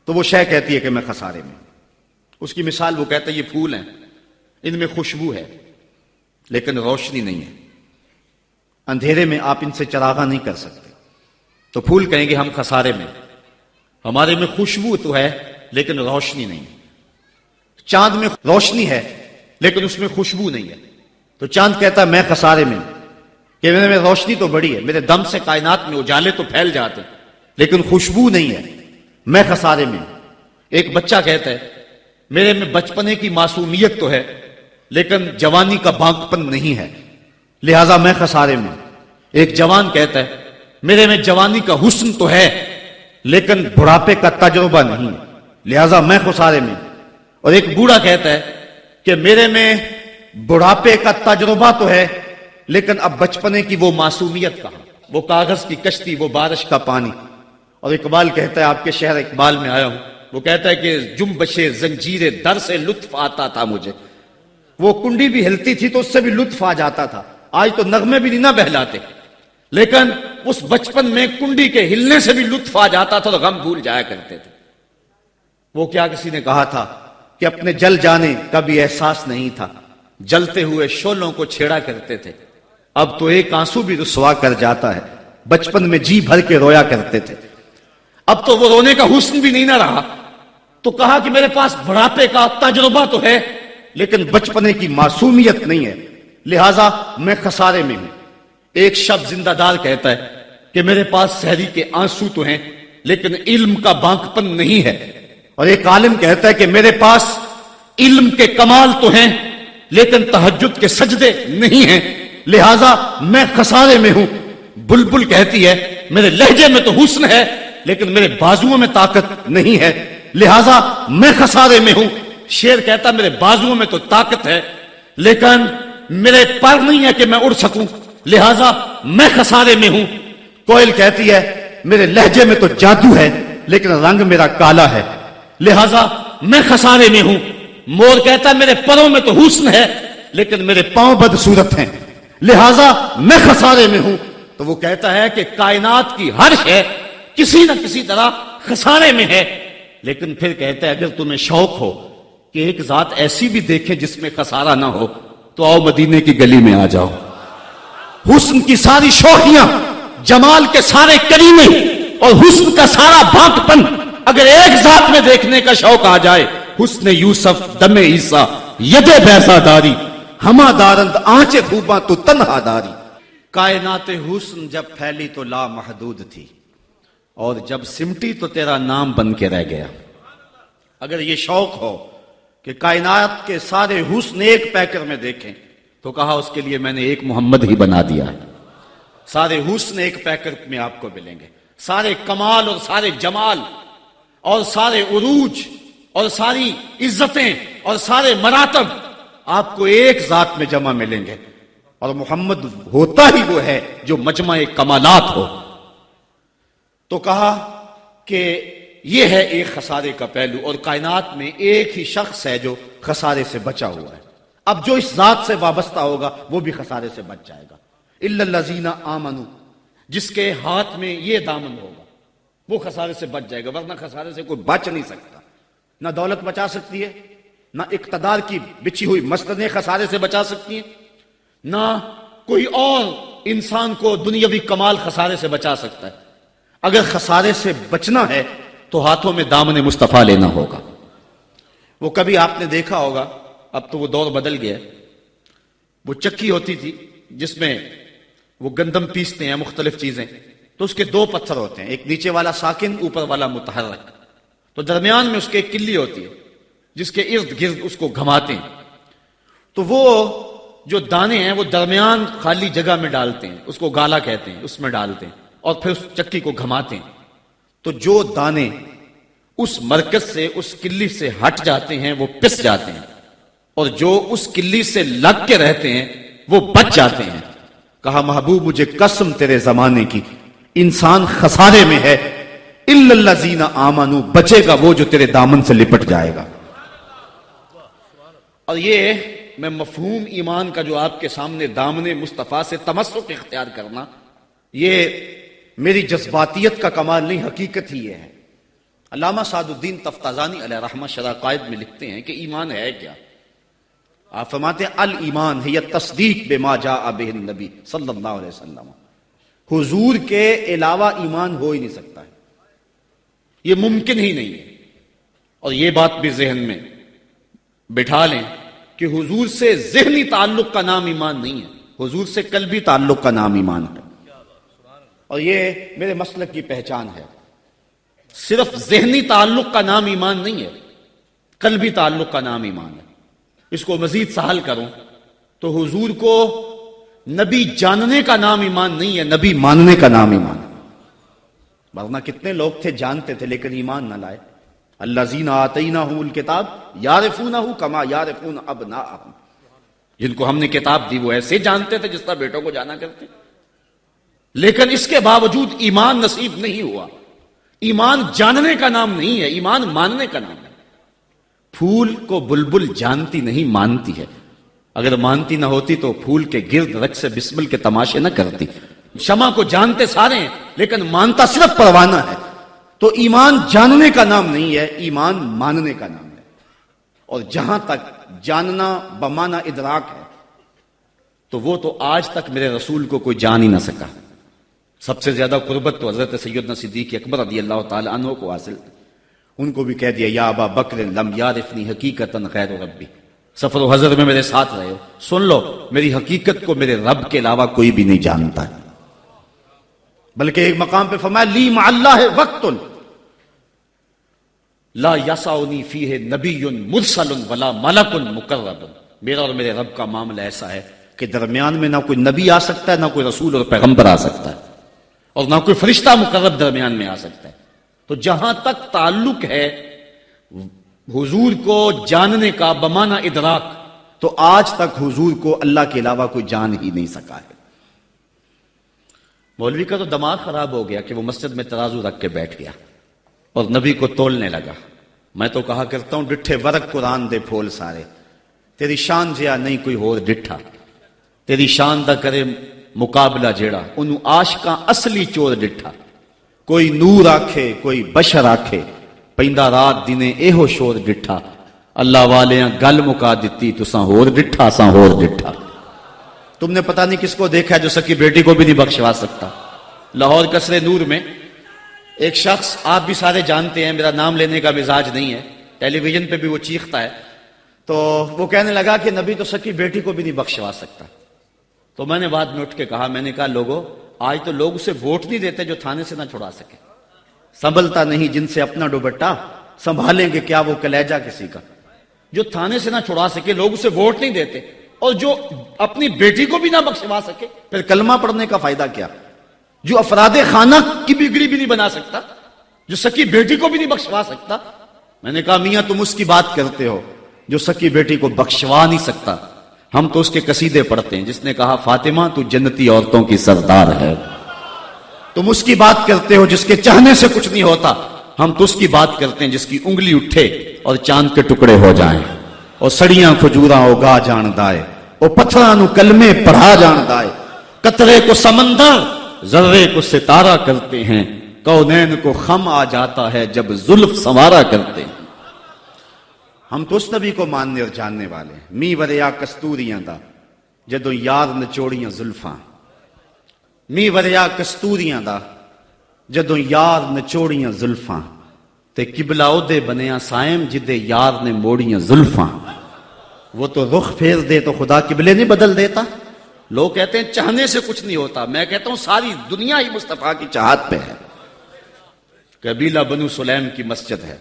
تو وہ شے کہتی ہے کہ میں خسارے میں. اس کی مثال وہ کہتا ہے یہ پھول ہیں, ان میں خوشبو ہے لیکن روشنی نہیں ہے, اندھیرے میں آپ ان سے چراغاں نہیں کر سکتے. تو پھول کہیں گے ہم خسارے میں, ہمارے میں خوشبو تو ہے لیکن روشنی نہیں. چاند میں روشنی ہے لیکن اس میں خوشبو نہیں ہے, تو چاند کہتا ہے میں خسارے میں ہوں، کہ میرے میں روشنی تو بڑی ہے، میرے دم سے کائنات میں اجالے تو پھیل جاتے لیکن خوشبو نہیں ہے، میں خسارے میں ہوں۔ ایک بچہ کہتا ہے میرے میں بچپنے کی معصومیت تو ہے لیکن جوانی کا بانکپن نہیں ہے، لہذا میں خسارے میں ہوں۔ ایک جوان کہتا ہے میرے میں جوانی کا حسن تو ہے لیکن بڑھاپے کا تجربہ نہیں ہے، لہذا میں خسارے میں ہوں۔ اور ایک بوڑھا کہتا ہے کہ میرے میں بڑھاپے کا تجربہ تو ہے لیکن اب بچپنے کی وہ معصومیت کہاں، وہ کاغذ کی کشتی، وہ بارش کا پانی۔ اور اقبال کہتا ہے، آپ کے شہر اقبال میں آیا ہوں، وہ کہتا ہے کہ جنبش زنجیر در سے لطف آتا تھا مجھے، وہ کنڈی بھی ہلتی تھی تو اس سے بھی لطف آ جاتا تھا، آج تو نغمے بھی نہیں نہ بہلاتے، لیکن اس بچپن میں کنڈی کے ہلنے سے بھی لطف آ جاتا تھا اور غم بھول جایا کرتے تھے۔ وہ کیا کسی نے کہا تھا کہ اپنے جل جانے کا بھی احساس نہیں تھا، جلتے ہوئے شعلوں کو چھیڑا کرتے تھے، اب تو ایک آنسو بھی رسوا کر جاتا ہے، بچپن میں جی بھر کے رویا کرتے تھے، اب تو وہ رونے کا حسن بھی نہیں نہ رہا۔ تو کہا کہ میرے پاس بڑھاپے کا تجربہ تو ہے لیکن بچپنے کی معصومیت نہیں ہے، لہذا میں خسارے میں ہوں۔ ایک شب زندہ دار کہتا ہے کہ میرے پاس سحری کے آنسو تو ہیں لیکن علم کا بانکپن نہیں ہے، اور ایک عالم کہتا ہے کہ میرے پاس علم کے کمال تو ہیں لیکن تہجد کے سجدے نہیں ہیں، لہذا میں خسارے میں ہوں۔ بلبل کہتی ہے میرے لہجے میں تو حسن ہے لیکن میرے بازوؤں میں طاقت نہیں ہے، لہذا میں خسارے میں ہوں۔ شیر کہتا میرے بازوؤں میں تو طاقت ہے لیکن میرے پر نہیں ہے کہ میں اڑ سکوں، لہذا میں خسارے میں ہوں۔ کوئل کہتی ہے میرے لہجے میں تو جادو ہے لیکن رنگ میرا کالا ہے، لہذا میں خسارے میں ہوں۔ مور کہتا ہے میرے پروں میں تو حسن ہے لیکن میرے پاؤں بدصورت ہیں، لہذا میں خسارے میں ہوں۔ تو وہ کہتا ہے کہ کائنات کی ہر شے کسی نہ کسی طرح خسارے میں ہے، لیکن پھر کہتا ہے اگر تمہیں شوق ہو کہ ایک ذات ایسی بھی دیکھیں جس میں خسارہ نہ ہو تو آؤ مدینے کی گلی میں آ جاؤ۔ حسن کی ساری شوخیاں، جمال کے سارے کریمے اور حسن کا سارا بانکپن اگر ایک ذات میں دیکھنے کا شوق آ جائے، حسن یوسف دم عیسیٰ ید بیضا داری، ہما دارند آنچ خوباں تو تنہا داری۔ کائنات حسن جب پھیلی تو لا محدود تھی اور جب سمٹی تو تیرا نام بن کے رہ گیا۔ اگر یہ شوق ہو کہ کائنات کے سارے حسن ایک پیکر میں دیکھیں تو کہا اس کے لیے میں نے ایک محمد ہی بنا دیا ہے۔ سارے حسن ایک پیکر میں آپ کو ملیں گے، سارے کمال اور سارے جمال اور سارے عروج اور ساری عزتیں اور سارے مراتب آپ کو ایک ذات میں جمع ملیں گے، اور محمد ہوتا ہی وہ ہے جو مجمع کمالات ہو۔ تو کہا کہ یہ ہے ایک خسارے کا پہلو، اور کائنات میں ایک ہی شخص ہے جو خسارے سے بچا ہوا ہے۔ اب جو اس ذات سے وابستہ ہوگا وہ بھی خسارے سے بچ جائے گا۔ الا الذین آمنوا، جس کے ہاتھ میں یہ دامن ہوگا وہ خسارے سے بچ جائے گا، ورنہ خسارے سے کوئی بچ نہیں سکتا۔ نہ دولت بچا سکتی ہے، نہ اقتدار کی بچھی ہوئی مسندیں خسارے سے بچا سکتی ہیں، نہ کوئی اور انسان کو دنیاوی کمال خسارے سے بچا سکتا ہے۔ اگر خسارے سے بچنا ہے تو ہاتھوں میں دامن مصطفیٰ لینا ہوگا۔ وہ کبھی آپ نے دیکھا ہوگا، اب تو وہ دور بدل گیا، وہ چکی ہوتی تھی جس میں وہ گندم پیستے ہیں، مختلف چیزیں، تو اس کے دو پتھر ہوتے ہیں، ایک نیچے والا ساکن، اوپر والا متحرک، تو درمیان میں اس کے ایک کلی ہوتی ہے جس کے ارد گرد اس کو گھماتے ہیں، تو وہ جو دانے ہیں وہ درمیان خالی جگہ میں ڈالتے ہیں، اس کو گالا کہتے ہیں، اس میں ڈالتے ہیں اور پھر اس چکی کو گھماتے ہیں، تو جو دانے اس مرکز سے، اس کلی سے ہٹ جاتے ہیں وہ پس جاتے ہیں، اور جو اس کلی سے لگ کے رہتے ہیں وہ بچ جاتے ہیں۔ کہا محبوب مجھے قسم تیرے زمانے کی، انسان خسارے میں ہے، الا الذین آمنوا، بچے گا وہ جو تیرے دامن سے لپٹ جائے گا۔ اور یہ میں مفہوم ایمان کا جو آپ کے سامنے دامن مصطفیٰ سے تمسک اختیار کرنا، یہ میری جذباتیت کا کمال نہیں، حقیقت ہی یہ ہے۔ علامہ سعد الدین تفتازانی علیہ رحمہ شرح قائد میں لکھتے ہیں کہ ایمان ہے کیا؟ آپ فرماتے ہیں الایمان ہے تصدیق بما جاء بہ النبی صلی اللہ علیہ وسلم، حضور کے علاوہ ایمان ہو ہی نہیں سکتا ہے، یہ ممکن ہی نہیں ہے۔ اور یہ بات بھی ذہن میں بٹھا لیں کہ حضور سے ذہنی تعلق کا نام ایمان نہیں ہے، حضور سے قلبی تعلق کا نام ایمان ہے. اور یہ میرے مسلک کی پہچان ہے. صرف ذہنی تعلق کا نام ایمان نہیں ہے، قلبی تعلق کا نام ایمان ہے. اس کو مزید سہل کروں تو حضور کو نبی جاننے کا نام ایمان نہیں ہے، نبی ماننے کا نام ایمان ہے. ورنہ کتنے لوگ تھے جانتے تھے لیکن ایمان نہ لائے. الذین آتیناہم الکتاب یعرفونہ کما یعرفون ابناءہم، جن کو ہم نے کتاب دی وہ ایسے جانتے تھے جس طرح بیٹوں کو جانا کرتے، لیکن اس کے باوجود ایمان نصیب نہیں ہوا. ایمان جاننے کا نام نہیں ہے، ایمان ماننے کا نام ہے. پھول کو بلبل جانتی نہیں مانتی ہے. اگر مانتی نہ ہوتی تو پھول کے گرد رقص سے بسمل کے تماشے نہ کرتی. شمع کو جانتے سارے ہیں لیکن مانتا صرف پروانہ ہے. تو ایمان جاننے کا نام نہیں ہے، ایمان ماننے کا نام ہے. اور جہاں تک جاننا بمانا ادراک ہے تو وہ تو آج تک میرے رسول کو کوئی جان ہی نہ سکا. سب سے زیادہ قربت تو حضرت سیدنا صدیق اکبر رضی اللہ تعالی عنہ کو حاصل تھی. ان کو بھی کہہ دیا یا ابا بکر لم یعرفنی حقیقتا غیر ربی، سفر و حضر میں میرے ساتھ رہے ہو، سن لو میری حقیقت کو میرے رب کے علاوہ کوئی بھی نہیں جانتا ہے. بلکہ ایک مقام پہ فرمایا لی مع اللہ وقت لا یسعنی فیہ نبی مرسل ولا ملک مقرب. میرا اور میرے رب کا معاملہ ایسا ہے کہ درمیان میں نہ کوئی نبی آ سکتا ہے، نہ کوئی رسول اور پیغمبر آ سکتا ہے، اور نہ کوئی فرشتہ مقرب درمیان میں آ سکتا ہے. تو جہاں تک تعلق ہے حضور کو جاننے کا بمانا ادراک، تو آج تک حضور کو اللہ کے علاوہ کوئی جان ہی نہیں سکا ہے. مولوی کا تو دماغ خراب ہو گیا کہ وہ مسجد میں ترازو رکھ کے بیٹھ گیا اور نبی کو تولنے لگا. میں تو کہا کرتا ہوں ڈٹھے ورق قرآن دے پھول سارے، تیری شان جیا نہیں کوئی ہور ڈٹھا، تیری شان دا کرے مقابلہ جیڑا انہوں عاشقاں اصلی چور ڈٹھا. کوئی نور آکھے کوئی بشر آکھے پیندا رات دینے ایہو شور ڈٹھا. اللہ والیاں گل مکا دیتی تساں ہور ڈٹھا ساں ہور ڈٹھا. تم نے پتہ نہیں کس کو دیکھا جو سکی بیٹی کو بھی نہیں بخشوا سکتا. لاہور قصر نور میں ایک شخص، آپ بھی سارے جانتے ہیں، میرا نام لینے کا مزاج نہیں ہے، ٹیلی ویژن پہ بھی وہ چیختا ہے، تو وہ کہنے لگا کہ نبی تو سکی بیٹی کو بھی نہیں بخشوا سکتا. تو میں نے بعد میں اٹھ کے کہا، میں نے کہا لوگوں آج تو لوگ اسے ووٹ نہیں دیتے جو تھانے سے نہ چھڑا سکے. سنبھلتا نہیں جن سے اپنا دوپٹہ، سنبھالیں گے کیا وہ کلیجہ کسی کا. جو تھانے سے نہ چھڑا سکے لوگ اسے ووٹ نہیں دیتے، اور جو اپنی بیٹی کو بھی نہ بخشوا سکے پھر کلمہ پڑھنے کا فائدہ کیا. جو افراد خانہ کی بگڑی بھی نہیں بنا سکتا، جو سکی بیٹی کو بھی نہیں بخشوا سکتا. میں نے کہا میاں تم اس کی بات کرتے ہو جو سکی بیٹی کو بخشوا نہیں سکتا، ہم تو اس کے قصیدے پڑھتے ہیں جس نے کہا فاطمہ تو جنتی عورتوں کی سردار ہے. تم اس کی بات کرتے ہو جس کے چاہنے سے کچھ نہیں ہوتا، ہم تو اس کی بات کرتے ہیں جس کی انگلی اٹھے اور چاند کے ٹکڑے ہو جائیں. اور سڑیاں کھجوراں اگا جان دائے، اور پتھراں نو کلمے پڑھا جان دائے. قطرے کو سمندر ذرے کو ستارہ کرتے ہیں، کونین کو خم آ جاتا ہے جب زلف سنوارا کرتے ہیں. ہم تو اس نبی کو ماننے اور جاننے والے ہیں. می وریا کستوریاں دا جدو یار نچوڑیاں زلفاں، می وریا کستوریاں دا جدو یار نچوڑیاں زلفاں، تے قبلہ اودے بنیا سائم جدے یار نے موڑیاں زلفاں. وہ تو رخ پھیر دے تو خدا قبلے نہیں بدل دیتا. لوگ کہتے ہیں چاہنے سے کچھ نہیں ہوتا، میں کہتا ہوں ساری دنیا ہی مصطفیٰ کی چاہت پہ ہے. قبیلہ بنو سلیم کی مسجد ہے،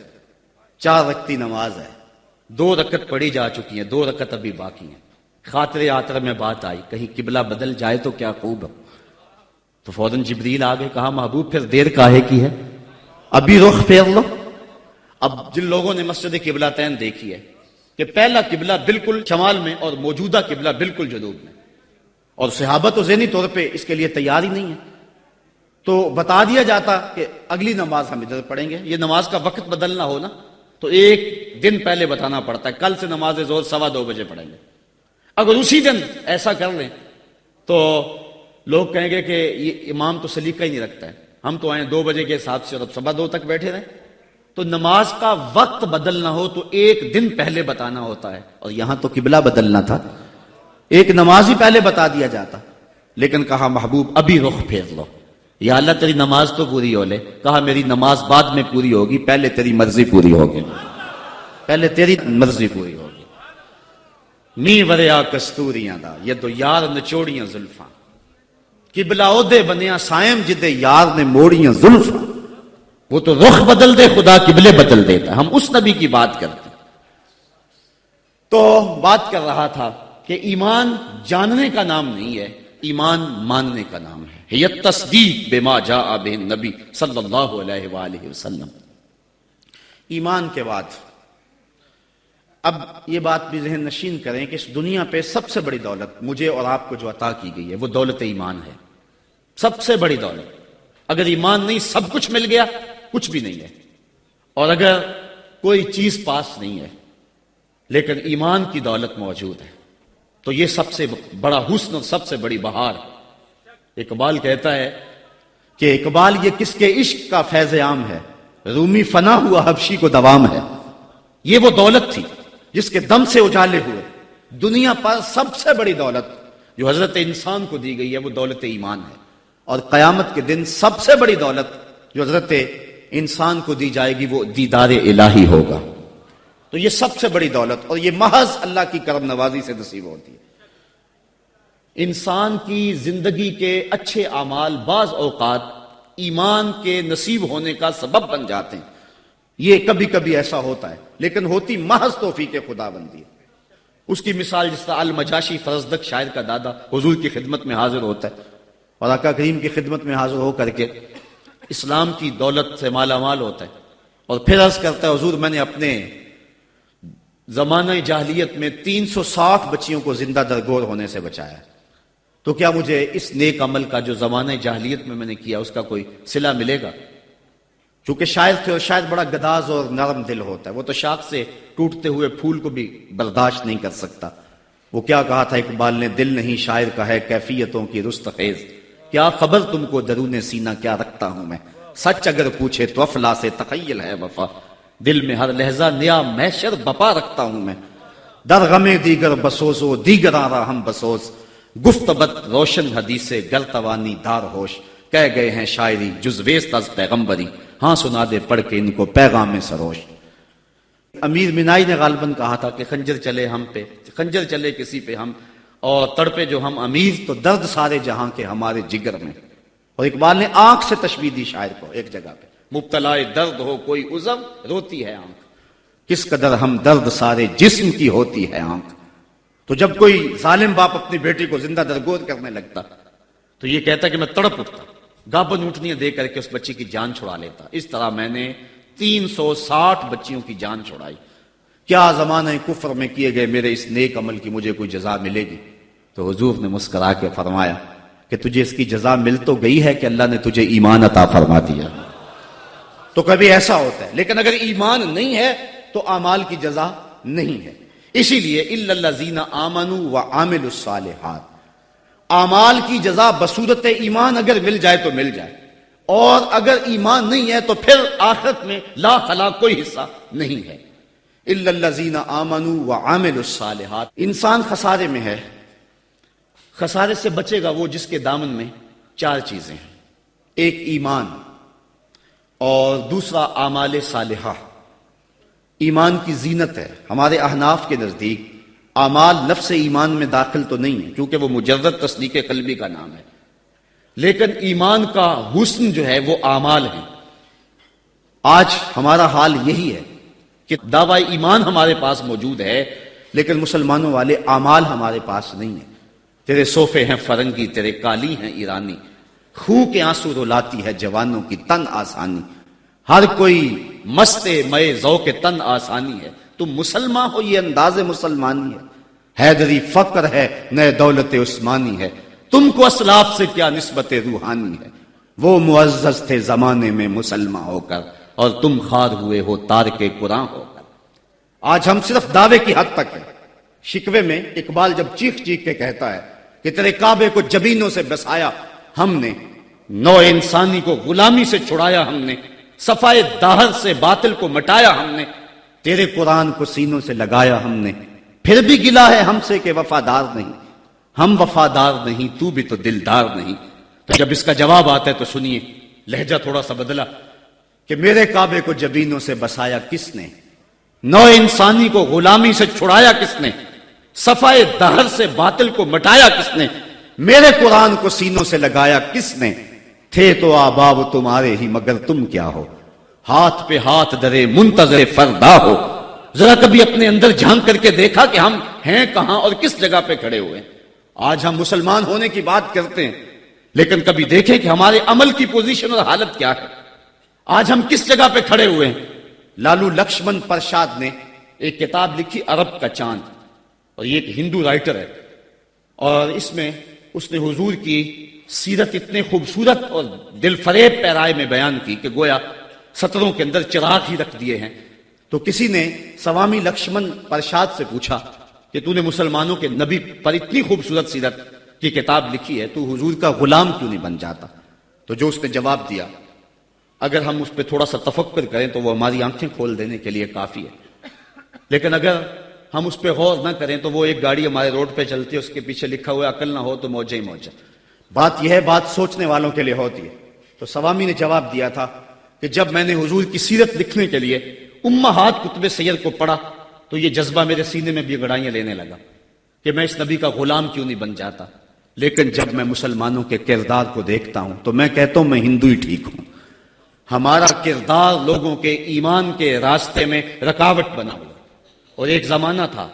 4 رکعتی نماز ہے، 2 رکعت پڑھی جا چکی ہیں، 2 رکعت ابھی باقی ہیں. خاطر آتر میں بات آئی کہیں قبلہ بدل جائے تو کیا خوب ہے. تو فوراً جبریل آگے کہا محبوب پھر دیر کاہے کی ہے، ابھی رخ پھیر لو. اب جن لوگوں نے مسجد قبلتین دیکھی ہے کہ پہلا قبلہ بالکل شمال میں اور موجودہ قبلہ بالکل جنوب میں، اور صحابہ تو ذہنی طور پہ اس کے لیے تیار ہی نہیں ہے، تو بتا دیا جاتا کہ اگلی نماز ہم ادھر پڑھیں گے. یہ نماز کا وقت بدلنا ہو نا تو 1 دن پہلے بتانا پڑتا ہے، کل سے نماز ظہر 2:15 بجے پڑھیں گے. اگر اسی دن ایسا کر لیں تو لوگ کہیں گے کہ یہ امام تو سلیقہ ہی نہیں رکھتا ہے، ہم تو آئے 2 بجے کے حساب سے اور اب 2:15 تک بیٹھے رہیں. تو نماز کا وقت بدلنا ہو تو 1 دن پہلے بتانا ہوتا ہے، اور یہاں تو قبلہ بدلنا تھا، ایک نماز ہی پہلے بتا دیا جاتا. لیکن کہا محبوب ابھی رخ پھیر لو. یا اللہ تیری نماز تو پوری ہو لے. کہا میری نماز بعد میں پوری ہوگی، پہلے تیری مرضی پوری ہوگی، پہلے تیری مرضی پوری ہوگی. می وریا کستوریاں دا یہ تو یار نچوڑیاں زلفاں قبلہ عہدے بنیا سائم جدے یار نے موڑیاں زلفاں وہ تو رخ بدل دے خدا قبلے بدل دیتا. ہم اس نبی کی بات کرتے ہیں. تو بات کر رہا تھا کہ ایمان جاننے کا نام نہیں ہے، ایمان ماننے کا نام ہے. یہ تصدیق بما جاء بہ النبی صلی اللہ علیہ وآلہ وسلم. ایمان کے بعد اب یہ بات بھی ذہن نشین کریں کہ اس دنیا پہ سب سے بڑی دولت مجھے اور آپ کو جو عطا کی گئی ہے وہ دولت ایمان ہے. سب سے بڑی دولت. اگر ایمان نہیں سب کچھ مل گیا کچھ بھی نہیں ہے. اور اگر کوئی چیز پاس نہیں ہے لیکن ایمان کی دولت موجود ہے تو یہ سب سے بڑا حسن اور سب سے بڑی بہار. اقبال کہتا ہے کہ اقبال یہ کس کے عشق کا فیض عام ہے، رومی فنا ہوا حبشی کو دوام ہے. یہ وہ دولت تھی جس کے دم سے اجالے ہوئے. دنیا پر سب سے بڑی دولت جو حضرت انسان کو دی گئی ہے وہ دولت ایمان ہے. اور قیامت کے دن سب سے بڑی دولت جو حضرت انسان کو دی جائے گی وہ دیدار الہی ہوگا. تو یہ سب سے بڑی دولت اور یہ محض اللہ کی کرم نوازی سے نصیب ہوتی ہے. انسان کی زندگی کے اچھے اعمال بعض اوقات ایمان کے نصیب ہونے کا سبب بن جاتے ہیں. یہ کبھی کبھی ایسا ہوتا ہے لیکن ہوتی محض توفیق خدا بندی ہے. اس کی مثال جس طرح المجاشی فرزدق شاعر کا دادا حضور کی خدمت میں حاضر ہوتا ہے اور آقا کریم کی خدمت میں حاضر ہو کر کے اسلام کی دولت سے مالا مال ہوتا ہے اور پھر عرض کرتا ہے حضور میں نے اپنے زمانہ جاہلیت میں 360 بچیوں کو زندہ درگور ہونے سے بچایا، تو کیا مجھے اس نیک عمل کا جو زمانہ جاہلیت میں نے کیا اس کا کوئی صلہ ملے گا؟ چونکہ شاعر تھے اور شاید بڑا گداز اور نرم دل ہوتا ہے، وہ تو شاخ سے ٹوٹتے ہوئے پھول کو بھی برداشت نہیں کر سکتا. وہ کیا کہا تھا اقبال نے، دل نہیں شاعر کا ہے کیفیتوں کی رست خیز، کیا خبر تم کو درون سینہ کیا رکھتا ہوں میں، سچ اگر پوچھے تو افلا سے تخیل ہے وفا، دل میں ہر لہجہ نیا محشر بپا رکھتا ہوں میں، در غم دیگر بسوز و دیگر آرا ہم بسوز، گفت بت روشن حدیث گر توانی دار ہوش، کہہ گئے ہیں شاعری جزویست از پیغمبری، ہاں سنا دے پڑھ کے ان کو پیغام سروش. امیر منائی نے غالباً کہا تھا کہ خنجر چلے ہم پہ، خنجر چلے کسی پہ ہم اور تڑپے جو ہم امیر، تو درد سارے جہاں کے ہمارے جگر میں. اور اقبال نے آنکھ سے تشبیہ دی شاعر کو ایک جگہ پہ، مبتلا درد ہو کوئی عذر روتی ہے آنکھ، کس قدر ہم درد سارے جسم کی ہوتی ہے آنکھ. تو جب کوئی ظالم باپ اپنی بیٹی کو زندہ درگور کرنے لگتا تو یہ کہتا کہ میں تڑپ اٹھتا، گابن اونٹنیاں دے کر کے اس بچی کی جان چھڑا لیتا. اس طرح میں نے 360 بچیوں کی جان چھڑائی. کیا زمانہ کفر میں کیے گئے میرے اس نیک عمل کی مجھے کوئی جزا ملے گی؟ تو حضور نے مسکرا کے فرمایا کہ تجھے اس کی جزا مل تو گئی ہے کہ اللہ نے تجھے ایمان عطا فرما دیا. تو کبھی ایسا ہوتا ہے، لیکن اگر ایمان نہیں ہے تو اعمال کی جزا نہیں ہے. اسی لیے الا الذین آمنوا وعملوا الصالحات، اعمال کی جزا بصورت ایمان اگر مل جائے تو مل جائے، اور اگر ایمان نہیں ہے تو پھر آخرت میں لا خلا کوئی حصہ نہیں ہے. الا الذین آمنوا وعملوا الصالحات. انسان خسارے میں ہے. خسارے سے بچے گا وہ جس کے دامن میں 4 چیزیں ہیں، ایک ایمان، اور دوسرا اعمال صالحہ. ایمان کی زینت ہے. ہمارے احناف کے نزدیک اعمال نفس ایمان میں داخل تو نہیں ہے کیونکہ وہ مجرد تصدیق قلبی کا نام ہے، لیکن ایمان کا حسن جو ہے وہ اعمال ہیں. آج ہمارا حال یہی ہے کہ دعوی ایمان ہمارے پاس موجود ہے لیکن مسلمانوں والے اعمال ہمارے پاس نہیں ہیں. تیرے صوفے ہیں فرنگی، تیرے کالی ہیں ایرانی، خوں کے آنسو رلاتی ہے جوانوں کی تن آسانی، ہر کوئی مستے مئے ذوق تن آسانی ہے، تم مسلمان ہو یہ انداز مسلمانی ہے، حیدری فقر ہے نئے دولت عثمانی ہے، تم کو اسلاف سے کیا نسبت روحانی ہے، وہ معزز تھے زمانے میں مسلمان ہو کر اور تم خار ہوئے ہو تارک قرآن ہو کر. آج ہم صرف دعوے کی حد تک ہیں. شکوے میں اقبال جب چیخ چیخ کے کہتا ہے کہ تیرے کعبے کو جبینوں سے بسایا ہم نے، نو انسانی کو غلامی سے چھڑایا ہم نے، صفائے داہر سے باطل کو مٹایا ہم نے، تیرے قرآن کو سینوں سے لگایا ہم نے، پھر بھی گلا ہے ہم سے کہ وفادار نہیں، ہم وفادار نہیں تو بھی تو دلدار نہیں. تو جب اس کا جواب آتا ہے تو سنیے، لہجہ تھوڑا سا بدلا کہ میرے کعبے کو جبینوں سے بسایا کس نے، نو انسانی کو غلامی سے چھڑایا کس نے، صفائے دہر سے باطل کو مٹایا کس نے؟ میرے قرآن کو سینوں سے لگایا کس نے؟ تھے تو آباب تمہارے ہی مگر تم کیا ہو؟ ہاتھ پہ ہاتھ درے منتظر فردا ہو۔ ذرا کبھی اپنے اندر جھانک کر کے دیکھا کہ ہم ہیں کہاں اور کس جگہ پہ کھڑے ہوئے ہیں؟ آج ہم مسلمان ہونے کی بات کرتے ہیں، لیکن کبھی دیکھیں کہ ہمارے عمل کی پوزیشن اور حالت کیا ہے؟ آج ہم کس جگہ پہ کھڑے ہوئے ہیں؟ لالو لکشمن پرساد نے ایک کتاب لکھی عرب کا چاند، اور یہ ایک ہندو رائٹر ہے، اور اس میں اس نے حضور کی سیرت اتنے خوبصورت اور دل فریب پیرائے میں بیان کی کہ گویا سطروں کے اندر چراغ ہی رکھ دیے ہیں۔ تو کسی نے سوامی لکشمن پرساد سے پوچھا کہ تو نے مسلمانوں کے نبی پر اتنی خوبصورت سیرت کی کتاب لکھی ہے، تو حضور کا غلام کیوں نہیں بن جاتا؟ تو جو اس نے جواب دیا، اگر ہم اس پہ تھوڑا سا تفکر کریں تو وہ ہماری آنکھیں کھول دینے کے لیے کافی ہے، لیکن اگر ہم اس پہ غور نہ کریں تو وہ ایک گاڑی ہمارے روڈ پہ چلتی ہے، اس کے پیچھے لکھا ہوا عقل نہ ہو تو موجہ ہی موجہ۔ بات یہ ہے، بات سوچنے والوں کے لیے ہوتی ہے۔ تو سوامی نے جواب دیا تھا کہ جب میں نے حضور کی سیرت لکھنے کے لیے امہات کتب سیر کو پڑھا تو یہ جذبہ میرے سینے میں بھی گڑائیاں لینے لگا کہ میں اس نبی کا غلام کیوں نہیں بن جاتا۔ لیکن جب میں مسلمانوں کے کردار کو دیکھتا ہوں تو میں کہتا ہوں میں ہندو ہی ٹھیک ہوں۔ ہمارا کردار لوگوں کے ایمان کے راستے میں رکاوٹ بنا ہوا، اور ایک زمانہ تھا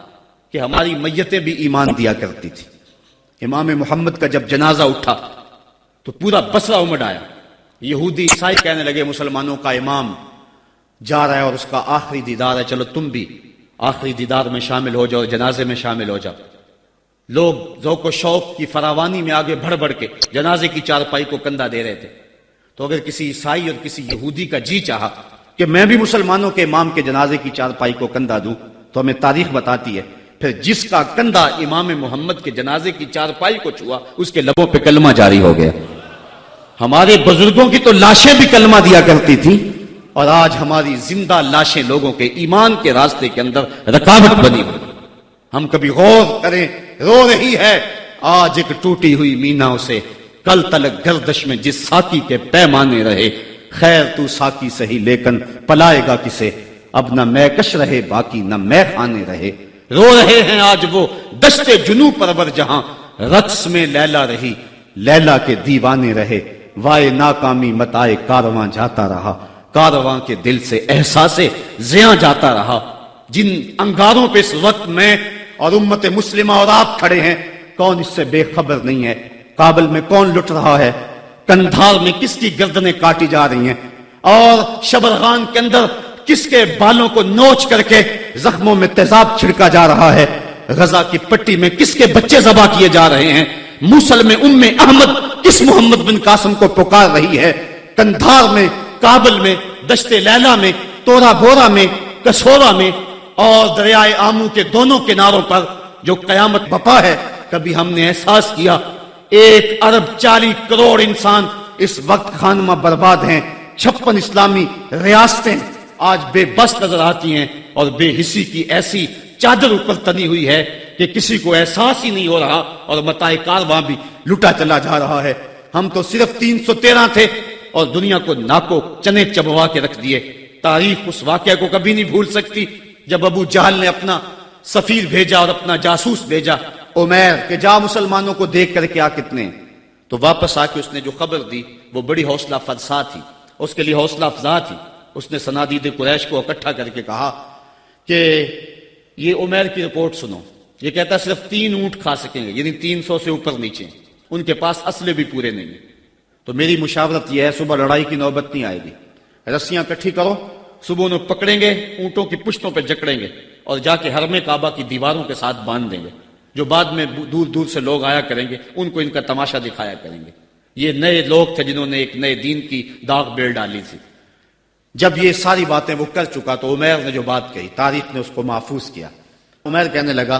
کہ ہماری میتیں بھی ایمان دیا کرتی تھی۔ امام محمد کا جب جنازہ اٹھا تو پورا بصرہ امڑ آیا، یہودی عیسائی کہنے لگے مسلمانوں کا امام جا رہا ہے اور اس کا آخری دیدار ہے، چلو تم بھی آخری دیدار میں شامل ہو جاؤ اور جنازے میں شامل ہو جاؤ۔ لوگ ذوق و شوق کی فراوانی میں آگے بڑھ بڑھ کے جنازے کی چارپائی کو کندھا دے رہے تھے۔ تو اگر کسی عیسائی اور کسی یہودی کا جی چاہا کہ میں بھی مسلمانوں کے امام کے جنازے کی چارپائی کو کندھا دوں، تو ہمیں تاریخ بتاتی ہے پھر جس کا کندھا امام محمد کے جنازے کی چارپائی کو چھوا اس کے لبوں پہ کلمہ جاری ہو گیا۔ ہمارے بزرگوں کی تو لاشیں بھی کلمہ دیا کرتی تھی، اور آج ہماری زندہ لاشیں لوگوں کے ایمان کے راستے کے اندر رکاوٹ بنی ہوئی۔ ہم کبھی غور کریں، رو رہی ہے آج ایک ٹوٹی ہوئی مینا اسے، کل تلک گردش میں جس ساکی کے پیمانے رہے، خیر تو ساکی سہی لیکن پلائے گا کسے، اب نہ میں کش رہے باقی نہ میں خانے رہے۔ رو رہے ہیں آج وہ دشت جنو پرور جہاں، رقص میں لیلا رہی لیلا کے دیوانے رہے، وائے ناکامی متائے کارواں جاتا رہا، کارواں کے دل سے احساس زیاں جاتا رہا۔ جن انگاروں پہ اس وقت میں اور امت مسلمہ اور آپ کھڑے ہیں، کون اس سے بے خبر نہیں ہے؟ کابل میں کون لٹ رہا ہے؟ کندھار میں کس کی گردنیں کاٹی جا رہی ہیں؟ اور شبرغان کے اندر کس کے بالوں کو نوچ کر کے زخموں میں تیزاب چھڑکا جا رہا ہے؟ غزہ کی پٹی میں کس کے بچے ذبح کیے جا رہے ہیں؟ موصل میں ام احمد کس محمد بن قاسم کو پکار رہی ہے؟ کندھار میں، کابل میں، دشت لیلا میں، تورا بورا میں، کسورا میں اور دریائے آمو کے دونوں کناروں پر جو قیامت بپا ہے، کبھی ہم نے احساس کیا 1.40 کروڑ انسان اس وقت خانمہ برباد ہیں، 56 اسلامی ریاستیں آج بے بس نظر آتی ہیں، اور بے حسی کی ایسی چادر اوپر تنی ہوئی ہے کہ کسی کو احساس ہی نہیں ہو رہا، اور متاع کارواں بھی لٹا چلا جا رہا ہے۔ ہم تو صرف 313 تھے اور دنیا کو ناکو چنے چبوا کے رکھ دیے۔ تاریخ اس واقعہ کو کبھی نہیں بھول سکتی جب ابو جہل نے اپنا سفیر بھیجا اور اپنا جاسوس بھیجا عمیر کہ جا مسلمانوں کو دیکھ کر کے آ کتنے ہیں، تو واپس آ کے اس نے جو خبر دی وہ بڑی حوصلہ افزا تھی، اس کے لیے حوصلہ افزا تھی۔ اس نے صنادید قریش کو اکٹھا کر کے کہا کہ یہ عمیر کی رپورٹ سنو، یہ کہتا ہے صرف 3 اونٹ کھا سکیں گے، یعنی 300 سے اوپر نیچے، ان کے پاس اسلحے بھی پورے نہیں ہیں۔ تو میری مشاورت یہ ہے صبح لڑائی کی نوبت نہیں آئے گی، رسیاں اکٹھی کرو، صبح انہیں پکڑیں گے، اونٹوں کی پشتوں پہ جکڑیں گے اور جا کے حرم کعبہ کی دیواروں کے ساتھ باندھ دیں گے، جو بعد میں دور دور سے لوگ آیا کریں گے ان کو ان کا تماشا دکھایا کریں گے۔ یہ نئے لوگ تھے جنہوں نے ایک نئے دین کی داغ بیل ڈالی تھی۔ جب یہ ساری باتیں وہ کر چکا تو عمیر نے جو بات کہی تاریخ نے اس کو محفوظ کیا۔ عمیر کہنے لگا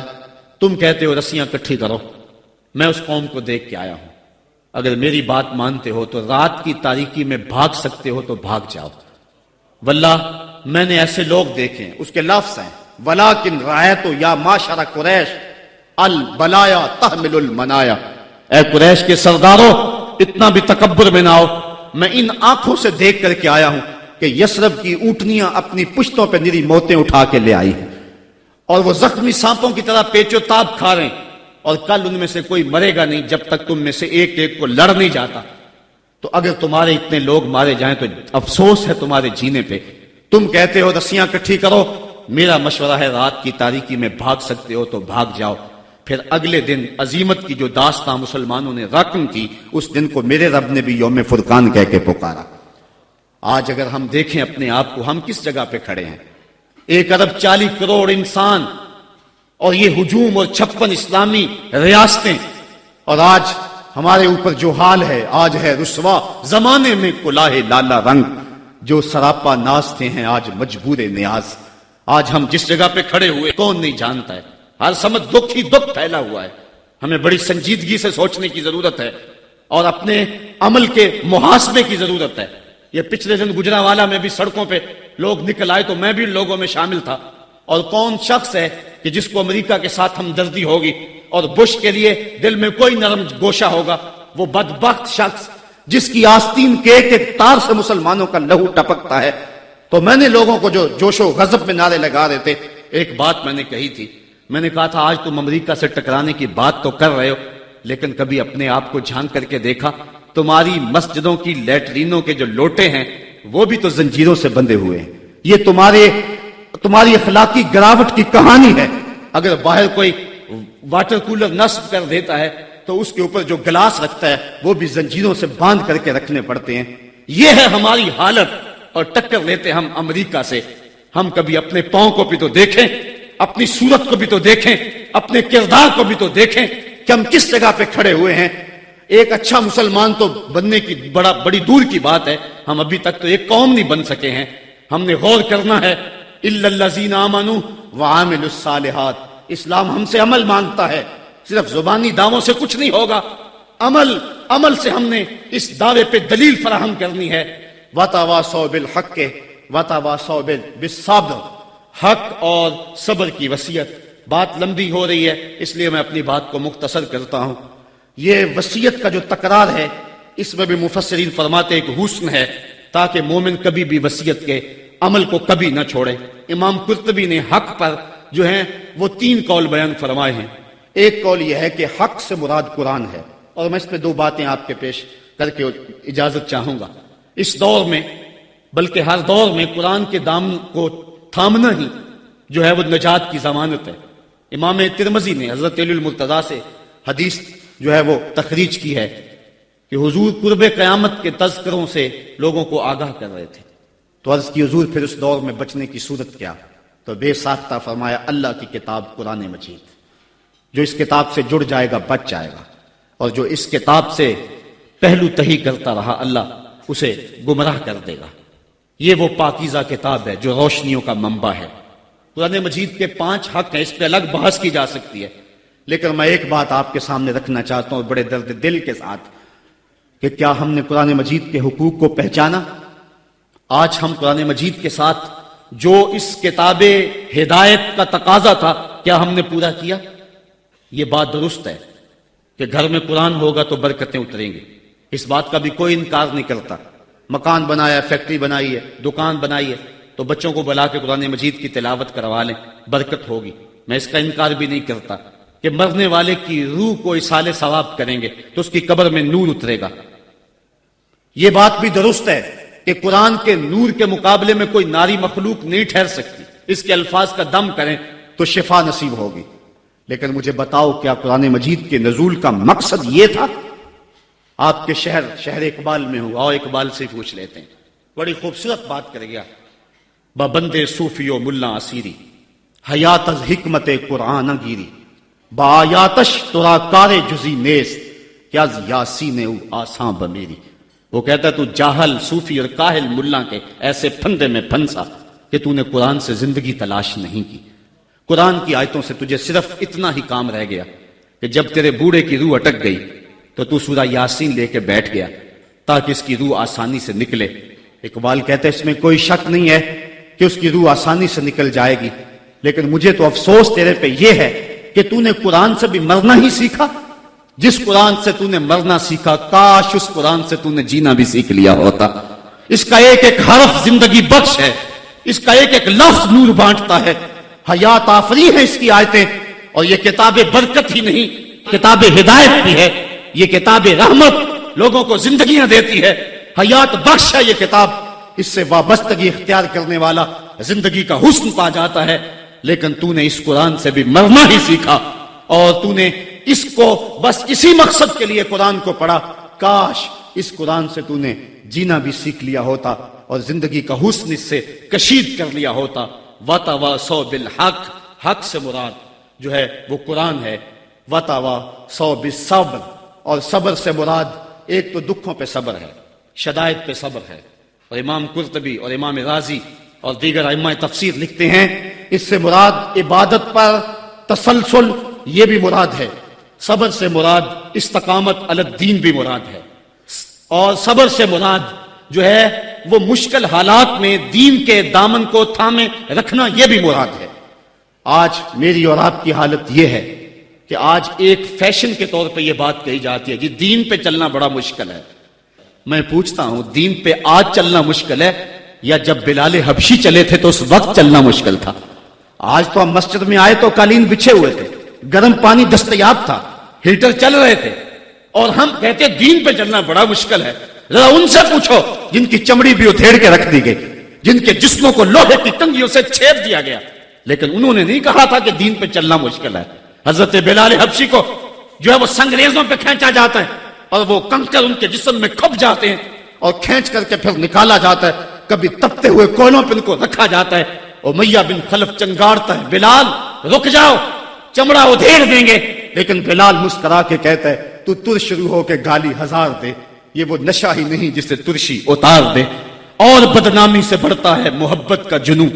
تم کہتے ہو رسیاں اکٹھی کرو، میں اس قوم کو دیکھ کے آیا ہوں، اگر میری بات مانتے ہو تو رات کی تاریکی میں بھاگ سکتے ہو تو بھاگ جاؤ، واللہ میں نے ایسے لوگ دیکھے ہیں۔ اس کے لفظ ہیں وَلَٰكِنْ رَأَيْتُ يَا مَعْشَرَ قُرَيْشَ الْبَلَايَا تَحْمِلُ الْمَنَايَا، اے قریش کے سرداروں اتنا بھی تکبر میں نہ ہو، میں ان آنکھوں سے دیکھ کر کے آیا ہوں کہ یثرب کی اونٹنیاں اپنی پشتوں پہ نری موتیں اٹھا کے لے آئی ہیں، اور وہ زخمی سانپوں کی طرح پیچو تاب کھا رہے ہیں، اور کل ان میں سے کوئی مرے گا نہیں جب تک تم میں سے ایک ایک کو لڑ نہیں جاتا۔ تو اگر تمہارے اتنے لوگ مارے جائیں تو افسوس ہے تمہارے جینے پہ۔ تم کہتے ہو رسیاں کٹھی کرو، میرا مشورہ ہے رات کی تاریکی میں بھاگ سکتے ہو تو بھاگ جاؤ۔ پھر اگلے دن عزیمت کی جو داستان مسلمانوں نے رقم کی، اس دن کو میرے رب نے بھی یوم فرقان کہہ کے پکارا۔ آج اگر ہم دیکھیں اپنے آپ کو، ہم کس جگہ پہ کھڑے ہیں؟ 1,40,00,000,000 انسان، اور یہ ہجوم اور 56 اسلامی ریاستیں، اور آج ہمارے اوپر جو حال ہے، آج ہے رسوا زمانے میں کلاه لالا رنگ، جو سراپا نازتے ہیں آج مجبور نیاز۔ آج ہم جس جگہ پہ کھڑے ہوئے کون نہیں جانتا ہے، ہر سمت دکھ ہی دکھ پھیلا ہوا ہے۔ ہمیں بڑی سنجیدگی سے سوچنے کی ضرورت ہے اور اپنے عمل کے محاسبے کی ضرورت ہے۔ یہ پچھلے دن گجرانوالہ میں بھی سڑکوں پہ لوگ نکل آئے تو میں بھی لوگوں میں شامل تھا، اور کون شخص ہے کہ جس کو امریکہ کے ساتھ ہمدردی ہوگی اور بش کے لیے دل میں کوئی نرم گوشہ ہوگا؟ وہ بدبخت شخص جس کی آستین کے ایک ایک تار سے مسلمانوں کا لہو ٹپکتا ہے۔ تو میں نے لوگوں کو جو جوش و غضب میں نعرے لگا رہے تھے، ایک بات میں نے کہی تھی، میں نے کہا تھا آج تم امریکہ سے ٹکرانے کی بات تو کر رہے ہو، لیکن کبھی اپنے آپ کو جھانک کر کے دیکھا تمہاری مسجدوں کی لیٹرینوں کے جو لوٹے ہیں وہ بھی تو زنجیروں سے بندھے ہوئے ہیں۔ یہ تمہاری اخلاقی گراوٹ کی کہانی ہے۔ اگر باہر کوئی واٹر کولر نصب کر دیتا ہے تو اس کے اوپر جو گلاس رکھتا ہے وہ بھی زنجیروں سے باندھ کر کے رکھنے پڑتے ہیں۔ یہ ہے ہماری حالت، اور ٹکر لیتے ہم امریکہ سے۔ ہم کبھی اپنے پاؤں کو بھی تو دیکھیں، اپنی صورت کو بھی تو دیکھیں، اپنے کردار کو بھی تو دیکھیں کہ ہم کس جگہ پہ کھڑے ہوئے ہیں۔ ایک اچھا مسلمان تو بننے کی بڑی دور کی بات ہے، ہم ابھی تک تو ایک قوم نہیں بن سکے ہیں۔ ہم نے غور کرنا ہے، الا الذین آمنوا وعملوا الصالحات۔ اسلام ہم سے عمل مانگتا ہے، صرف زبانی دعووں سے کچھ نہیں ہوگا۔ عمل سے ہم نے اس دعوے پہ دلیل فراہم کرنی ہے۔ وَتَوَاصَوْا بِالْحَقِّ وَتَوَاصَوْا بِالصَّبْرِ، حق اور صبر کی وصیت۔ بات لمبی ہو رہی ہے اس لیے میں اپنی بات کو مختصر کرتا ہوں۔ یہ وصیت کا جو تکرار ہے اس میں بھی مفسرین فرماتے ایک حسن ہے تاکہ مومن کبھی بھی وصیت کے عمل کو کبھی نہ چھوڑے۔ امام قرطبی نے حق پر جو ہیں وہ 3 قول بیان فرمائے ہیں۔ ایک قول یہ ہے کہ حق سے مراد قرآن ہے، اور میں اس پہ 2 باتیں آپ کے پیش کر کے اجازت چاہوں گا۔ اس دور میں بلکہ ہر دور میں قرآن کے دامن کو تھامنا ہی جو ہے وہ نجات کی ضمانت ہے۔ امام ترمذی نے حضرت علی المرتضیٰ سے حدیث جو ہے وہ تخریج کی ہے کہ حضور قرب قیامت کے تذکروں سے لوگوں کو آگاہ کر رہے تھے۔ تو عرض کی حضور پھر اس دور میں بچنے کی صورت کیا؟ تو بے ساختہ فرمایا اللہ کی کتاب قرآن مجید، جو اس کتاب سے جڑ جائے گا بچ جائے گا، اور جو اس کتاب سے پہلو تہی کرتا رہا اللہ اسے گمراہ کر دے گا۔ یہ وہ پاکیزہ کتاب ہے جو روشنیوں کا منبع ہے۔ قرآن مجید کے 5 حق ہیں، اس پہ الگ بحث کی جا سکتی ہے، لیکن میں ایک بات آپ کے سامنے رکھنا چاہتا ہوں بڑے درد دل کے ساتھ کہ کیا ہم نے قرآن مجید کے حقوق کو پہچانا؟ آج ہم قرآن مجید کے ساتھ جو اس کتاب ہدایت کا تقاضا تھا کیا ہم نے پورا کیا؟ یہ بات درست ہے کہ گھر میں قرآن ہوگا تو برکتیں اتریں گی، اس بات کا بھی کوئی انکار نہیں کرتا۔ مکان بنایا، فیکٹری بنائی ہے، دکان بنائی ہے، تو بچوں کو بلا کے قرآن مجید کی تلاوت کروا لیں، برکت ہوگی۔ میں اس کا انکار بھی نہیں کرتا کہ مرنے والے کی روح کو اصالہ ثواب کریں گے تو اس کی قبر میں نور اترے گا۔ یہ بات بھی درست ہے کہ قرآن کے نور کے مقابلے میں کوئی ناری مخلوق نہیں ٹھہر سکتی، اس کے الفاظ کا دم کریں تو شفا نصیب ہوگی۔ لیکن مجھے بتاؤ کیا قرآن مجید کے نزول کا مقصد یہ تھا؟ آپ کے شہر اقبال میں ہو، آؤ اقبال سے پوچھ لیتے ہیں، بڑی خوبصورت بات کر گیا۔ بندے صوفی و ملا اسیری حیات از حکمت قرآن گیری، بآیاتش ترا کار جزی نیست کیا یاسین او آساں بمیری۔ وہ کہتا ہے تو جاہل صوفی اور کاہل ملا کے ایسے پھندے میں پھنسا کہ تو نے قرآن سے زندگی تلاش نہیں کی۔ قرآن کی آیتوں سے تجھے صرف اتنا ہی کام رہ گیا کہ جب تیرے بوڑھے کی روح اٹک گئی تو سورہ یاسین لے کے بیٹھ گیا تاکہ اس کی روح آسانی سے نکلے۔ اقبال کہتے اس میں کوئی شک نہیں ہے کہ اس کی روح آسانی سے نکل جائے گی، لیکن مجھے تو افسوس تیرے پہ یہ ہے کہ تو نے قرآن سے بھی مرنا ہی سیکھا۔ جس قرآن سے تو نے مرنا سیکھا کاش اس قرآن سے تو نے جینا بھی سیکھ لیا ہوتا۔ اس کا ایک ایک حرف زندگی بخش ہے، اس کا ایک ایک لفظ نور بانٹتا ہے۔ حیات آفری ہے اس کی آیتیں، اور یہ کتاب برکت ہی نہیں، کتاب ہدایت بھی ہے، یہ کتاب رحمت، لوگوں کو زندگیاں دیتی ہے، حیات بخش ہے یہ کتاب، اس سے وابستگی اختیار کرنے والا زندگی کا حسن پا جاتا ہے۔ لیکن تو نے اس قرآن سے بھی مرنا ہی سیکھا، اور تو نے اس کو بس اسی مقصد کے لیے قرآن کو پڑھا۔ کاش اس قرآن سے تو نے جینا بھی سیکھ لیا ہوتا اور زندگی کا حسن اس سے کشید کر لیا ہوتا۔ وَتَوَاصَوْا بِالْحَقِّ، حق سے مراد جو ہے وہ قرآن ہے۔ وَتَوَاصَوْا بِالصَّبْرِ، اور صبر سے مراد ایک تو دکھوں پہ صبر ہے، شدائد پہ صبر ہے، اور امام قرطبی اور امام رازی اور دیگر ائمہ تفسیر لکھتے ہیں اس سے مراد عبادت پر تسلسل یہ بھی مراد ہے، صبر سے مراد استقامت علی الدین بھی مراد ہے، اور صبر سے مراد جو ہے وہ مشکل حالات میں دین کے دامن کو تھامے رکھنا یہ بھی مراد ہے۔ آج میری اور آپ کی حالت یہ ہے کہ آج ایک فیشن کے طور پہ یہ بات کہی جاتی ہے جی دین پہ چلنا بڑا مشکل ہے۔ میں پوچھتا ہوں دین پہ آج چلنا مشکل ہے یا جب بلال حبشی چلے تھے تو اس وقت چلنا مشکل تھا؟ آج تو ہم مسجد میں آئے تو قالین بچھے ہوئے تھے، گرم پانی دستیاب تھا، ہیٹر چل رہے تھے، اور ہم کہتے دین پہ چلنا بڑا مشکل ہے۔ ذرا ان سے پوچھو جن کی چمڑی بھی ادھیڑ کے رکھ دی گئی، جن کے جسموں کو لوہے کی ٹنگیوں سے چھید دیا گیا، لیکن انہوں نے نہیں کہا تھا کہ دین پہ چلنا مشکل ہے۔ حضرت بلال حبشی کو جو ہے وہ سنگریزوں پہ کھینچا جاتا ہے اور وہ کنکر ان کے جسم میں کھپ جاتے ہیں اور کھینچ کر کے پھر نکالا جاتا ہے، کبھی تپتے ہوئے کوئلوں پہ ان کو رکھا جاتا ہے، امیہ بن خلف چنگاڑتا ہے بلال رک جاؤ چمڑا ادھیڑ دیں گے، لیکن بلال مسکرا کے کہتا ہے تو تر شروع ہو کے گالی ہزار دے، یہ وہ نشہ ہی نہیں جسے ترشی اتار دے۔ اور بدنامی سے بڑھتا ہے محبت کا جنون،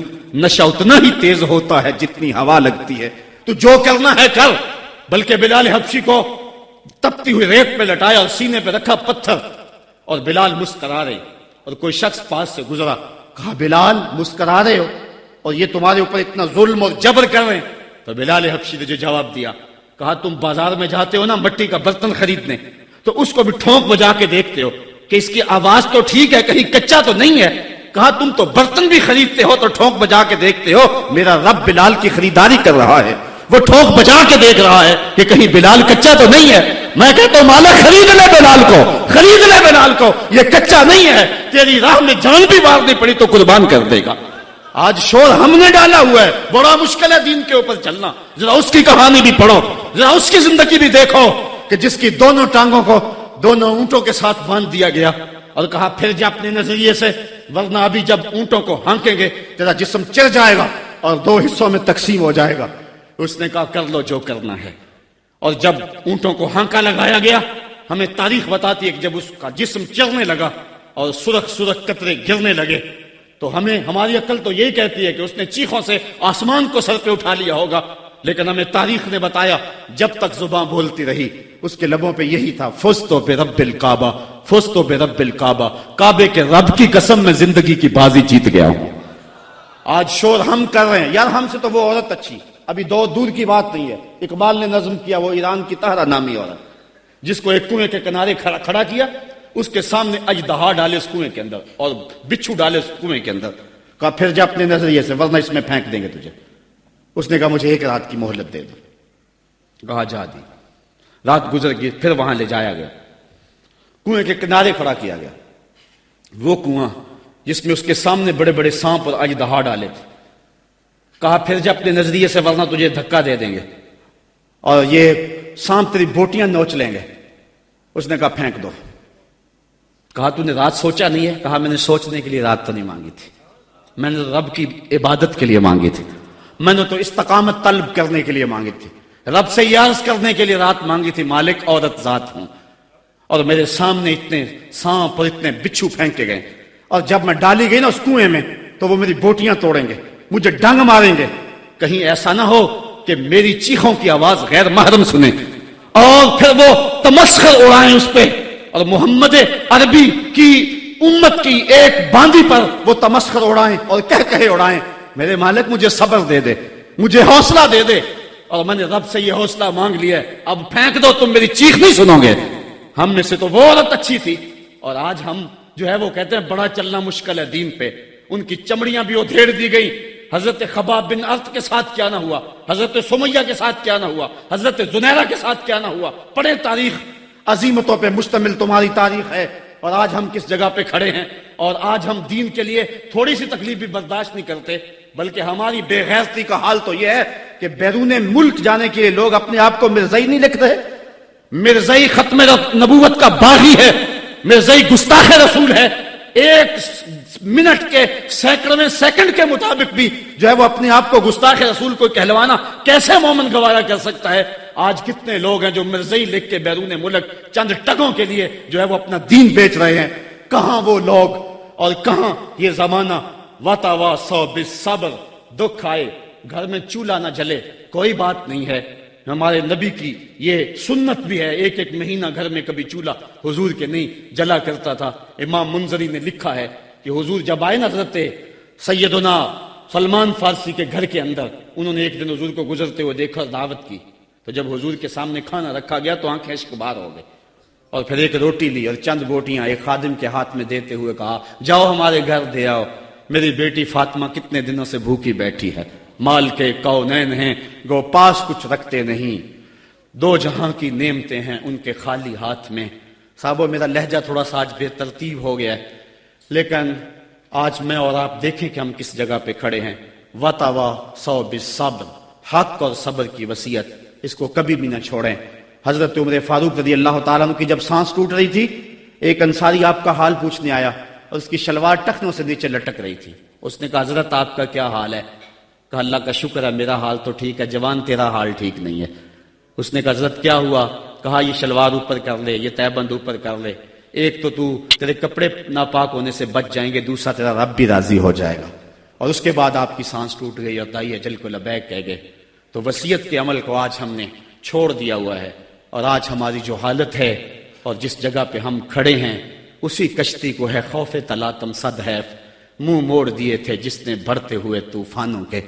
نشہ اتنا ہی تیز ہوتا ہے جتنی ہوا لگتی ہے، تو جو کرنا ہے کر۔ بلکہ بلال حبشی کو تپتی ہوئی ریت پہ لٹایا اور سینے پہ رکھا پتھر، اور بلال مسکرا رہے، اور کوئی شخص پاس سے گزرا، کہا بلال مسکرا رہے ہو اور یہ تمہارے اوپر اتنا ظلم اور جبر کر رہے ہیں؟ تو بلال حبشی نے جو جواب دیا، کہا تم بازار میں جاتے ہو نا مٹی کا برتن خریدنے، تو اس کو بھی ٹھونک بجا کے دیکھتے ہو کہ اس کی آواز تو ٹھیک ہے کہیں کچا تو نہیں ہے، کہا تم تو برتن بھی خریدتے ہو تو ٹھونک بجا کے دیکھتے ہو، میرا رب بلال کی خریداری کر رہا ہے، وہ ٹھونک بجا کے دیکھ رہا ہے کہ کہیں بلال کچا تو نہیں ہے۔ میں کہتا ہوں مالک خرید لے بلال کو، خرید لے بلال کو، یہ کچا نہیں ہے، تیری راہ میں جان بھی مارنی پڑی تو قربان کر دے گا۔ آج شور ہم نے ڈالا ہوا ہے، بڑا مشکل ہے دین کے اوپر چلنا۔ ذرا اس کی کہانی بھی پڑھو، ذرا اس کی زندگی بھی دیکھو کہ جس کی دونوں ٹانگوں کو دونوں اونٹوں کے ساتھ باندھ دیا گیا اور کہا پھر جا اپنے نظریے سے، ورنہ ابھی جب اونٹوں کو ہانکیں گے تیرا جسم چر جائے گا اور دو حصوں میں تقسیم ہو جائے گا۔ اس نے کہا کر لو جو کرنا ہے، اور جب اونٹوں کو ہانکا لگایا گیا، ہمیں تاریخ بتاتی ہے کہ جب اس کا جسم چرنے لگا اور سرخ سرخ قطرے گرنے لگے تو ہماری عقل تو یہی کہتی ہے کہ اس نے چیخوں سے آسمان کو سر پہ اٹھا لیا ہوگا، لیکن ہمیں تاریخ نے بتایا جب تک زباں بولتی رہی اس کے لبوں پہ یہی تھا، فزت برب الکعبہ، فزت برب الکعبہ، کعبے کے رب کی قسم میں زندگی کی بازی جیت گیا ہوں۔ آج شور ہم کر رہے ہیں، یار ہم سے تو وہ عورت اچھی، ابھی دور کی بات نہیں ہے، اقبال نے نظم کیا، وہ ایران کی طاہرہ نامی عورت جس کو ایک کنویں کے کنارے کھڑا کیا، اس کے سامنے اژدہا ڈالے اس کنویں کے اندر اور بچھو ڈالے اس کنویں کے اندر، کہا پھر جا اپنے نظریے سے ورنہ اس میں پھینک دیں گے تجھے۔ اس نے کہا مجھے ایک رات کی مہلت دے دو، کہا جا دی۔ رات گزر گئی، پھر وہاں لے جایا گیا، کنویں کے کنارے کھڑا کیا گیا، وہ کنواں جس میں اس کے سامنے بڑے بڑے سانپ اور اژدہا ڈالے تھے، کہا پھر جا اپنے نظریے سے ورنہ تجھے دھکا دے دیں گے اور یہ سانپ تیری بوٹیاں نوچ لیں گے۔ اس نے کہا پھینک دو۔ کہا تو نے رات سوچا نہیں ہے؟ کہا میں نے سوچنے کے لیے رات تو نہیں مانگی تھی، میں نے رب کی عبادت کے لیے مانگی تھی، میں نے تو استقامت طلب کرنے کے لیے مانگی تھی، رب سے یہ عرض کرنے کے لیے رات مانگی تھی مالک عورت ذات ہوں، اور میرے سامنے اتنے سانپ اور اتنے بچھو پھینکے گئے، اور جب میں ڈالی گئی نا اس کنویں میں تو وہ میری بوٹیاں توڑیں گے، مجھے ڈنگ ماریں گے، کہیں ایسا نہ ہو کہ میری چیخوں کی آواز غیر محرم سنیں اور پھر وہ تمسخر اڑائیں اس پہ، اور محمد عربی کی امت کی ایک باندی پر وہ تمسخر اڑائیں اور کہے اڑائیں۔ میرے مالک مجھے صبر دے دے، مجھے حوصلہ دے دے، اور میں نے رب سے یہ حوصلہ مانگ لیا ہے، اب پھینک دو، تم میری چیخ نہیں سنو گے۔ ہم میں سے تو وہ عورت اچھی تھی، اور آج ہم جو ہے وہ کہتے ہیں بڑا چلنا مشکل ہے دین پہ، ان کی چمڑیاں بھی ادھیڑ دی گئی، حضرت خباب بن ارت کے ساتھ کیا نہ ہوا، حضرت سمیہ کے ساتھ کیا نہ ہوا، حضرت زنیرہ کے ساتھ کیا نہ ہوا. پڑھیں تاریخ، عظیمتوں پہ مشتمل تمہاری تاریخ ہے. اور آج ہم کس جگہ پہ کھڑے ہیں، اور آج ہم دین کے لیے تھوڑی سی تکلیف بھی برداشت نہیں کرتے، بلکہ ہماری بے غیرتی کا حال تو یہ ہے کہ بیرون ملک جانے کے لیے لوگ اپنے آپ کو مرزائی نہیں لکھ رہے. مرزائی ختم نبوت کا باغی ہے، مرزائی گستاخ رسول ہے. ایک منٹ کے سینکڑویں سیکنڈ کے مطابق بھی جو ہے وہ اپنے آپ کو گستاخ رسول کو کہلوانا کیسے مومن گوارا کر سکتا ہے؟ آج کتنے لوگ ہیں جو مرزائی لکھ کے بیرون ملک چند ٹکوں کے لیے جو ہے وہ اپنا دین بیچ رہے ہیں. کہاں وہ لوگ اور کہاں یہ زمانہ؟ وتواصوا بالصبر، دکھ آئے گھر میں چولہا نہ جلے کوئی بات نہیں ہے. ہمارے نبی کی یہ سنت بھی ہے، ایک ایک مہینہ گھر میں کبھی چولہا حضور کے نہیں جلا کرتا تھا. امام منذری نے لکھا ہے کہ حضور جب آئے نا حضرت سیدنا سلمان فارسی کے گھر کے اندر، انہوں نے ایک دن حضور کو گزرتے ہوئے دیکھا، دعوت کی، تو جب حضور کے سامنے کھانا رکھا گیا تو آنکھیں اشک بار ہو گئے، اور پھر ایک روٹی لی اور چند بوٹیاں ایک خادم کے ہاتھ میں دیتے ہوئے کہا جاؤ ہمارے گھر دے آؤ، میری بیٹی فاطمہ کتنے دنوں سے بھوکی بیٹھی ہے. مال کے کونین ہیں گو پاس کچھ رکھتے نہیں، دو جہاں کی نعمتیں ہیں ان کے خالی ہاتھ میں. صاحبو میرا لہجہ تھوڑا سا آج بے ترتیب ہو گیا ہے، لیکن آج میں اور آپ دیکھیں کہ ہم کس جگہ پہ کھڑے ہیں. وتواصوا بالصبر، حق اور صبر کی وصیت، اس کو کبھی بھی نہ چھوڑیں. حضرت عمر فاروق رضی اللہ تعالیٰ عنہ کی جب سانس ٹوٹ رہی تھی، ایک انصاری آپ کا حال پوچھنے آیا اور اس کی شلوار ٹخنوں سے نیچے لٹک رہی تھی. اس نے کہا حضرت آپ کا کیا حال ہے؟ کہا اللہ کا شکر ہے میرا حال تو ٹھیک ہے، جوان تیرا حال ٹھیک نہیں ہے. اس نے کہا حضرت کیا ہوا؟ کہا یہ شلوار اوپر کر لے، یہ تہبند اوپر کر لے، ایک تو تیرے کپڑے ناپاک ہونے سے بچ جائیں گے، دوسرا تیرا رب بھی راضی ہو جائے گا. اور اس کے بعد آپ کی سانس ٹوٹ گئی اور دائی اجل کو لبیک کہہ گئے. تو وصیت کے عمل کو آج ہم نے چھوڑ دیا ہوا ہے، اور آج ہماری جو حالت ہے اور جس جگہ پہ ہم کھڑے ہیں اسی کشتی کو ہے خوف تلاطم صد حیف، منہ موڑ دیے تھے جس نے بڑھتے ہوئے طوفانوں کے.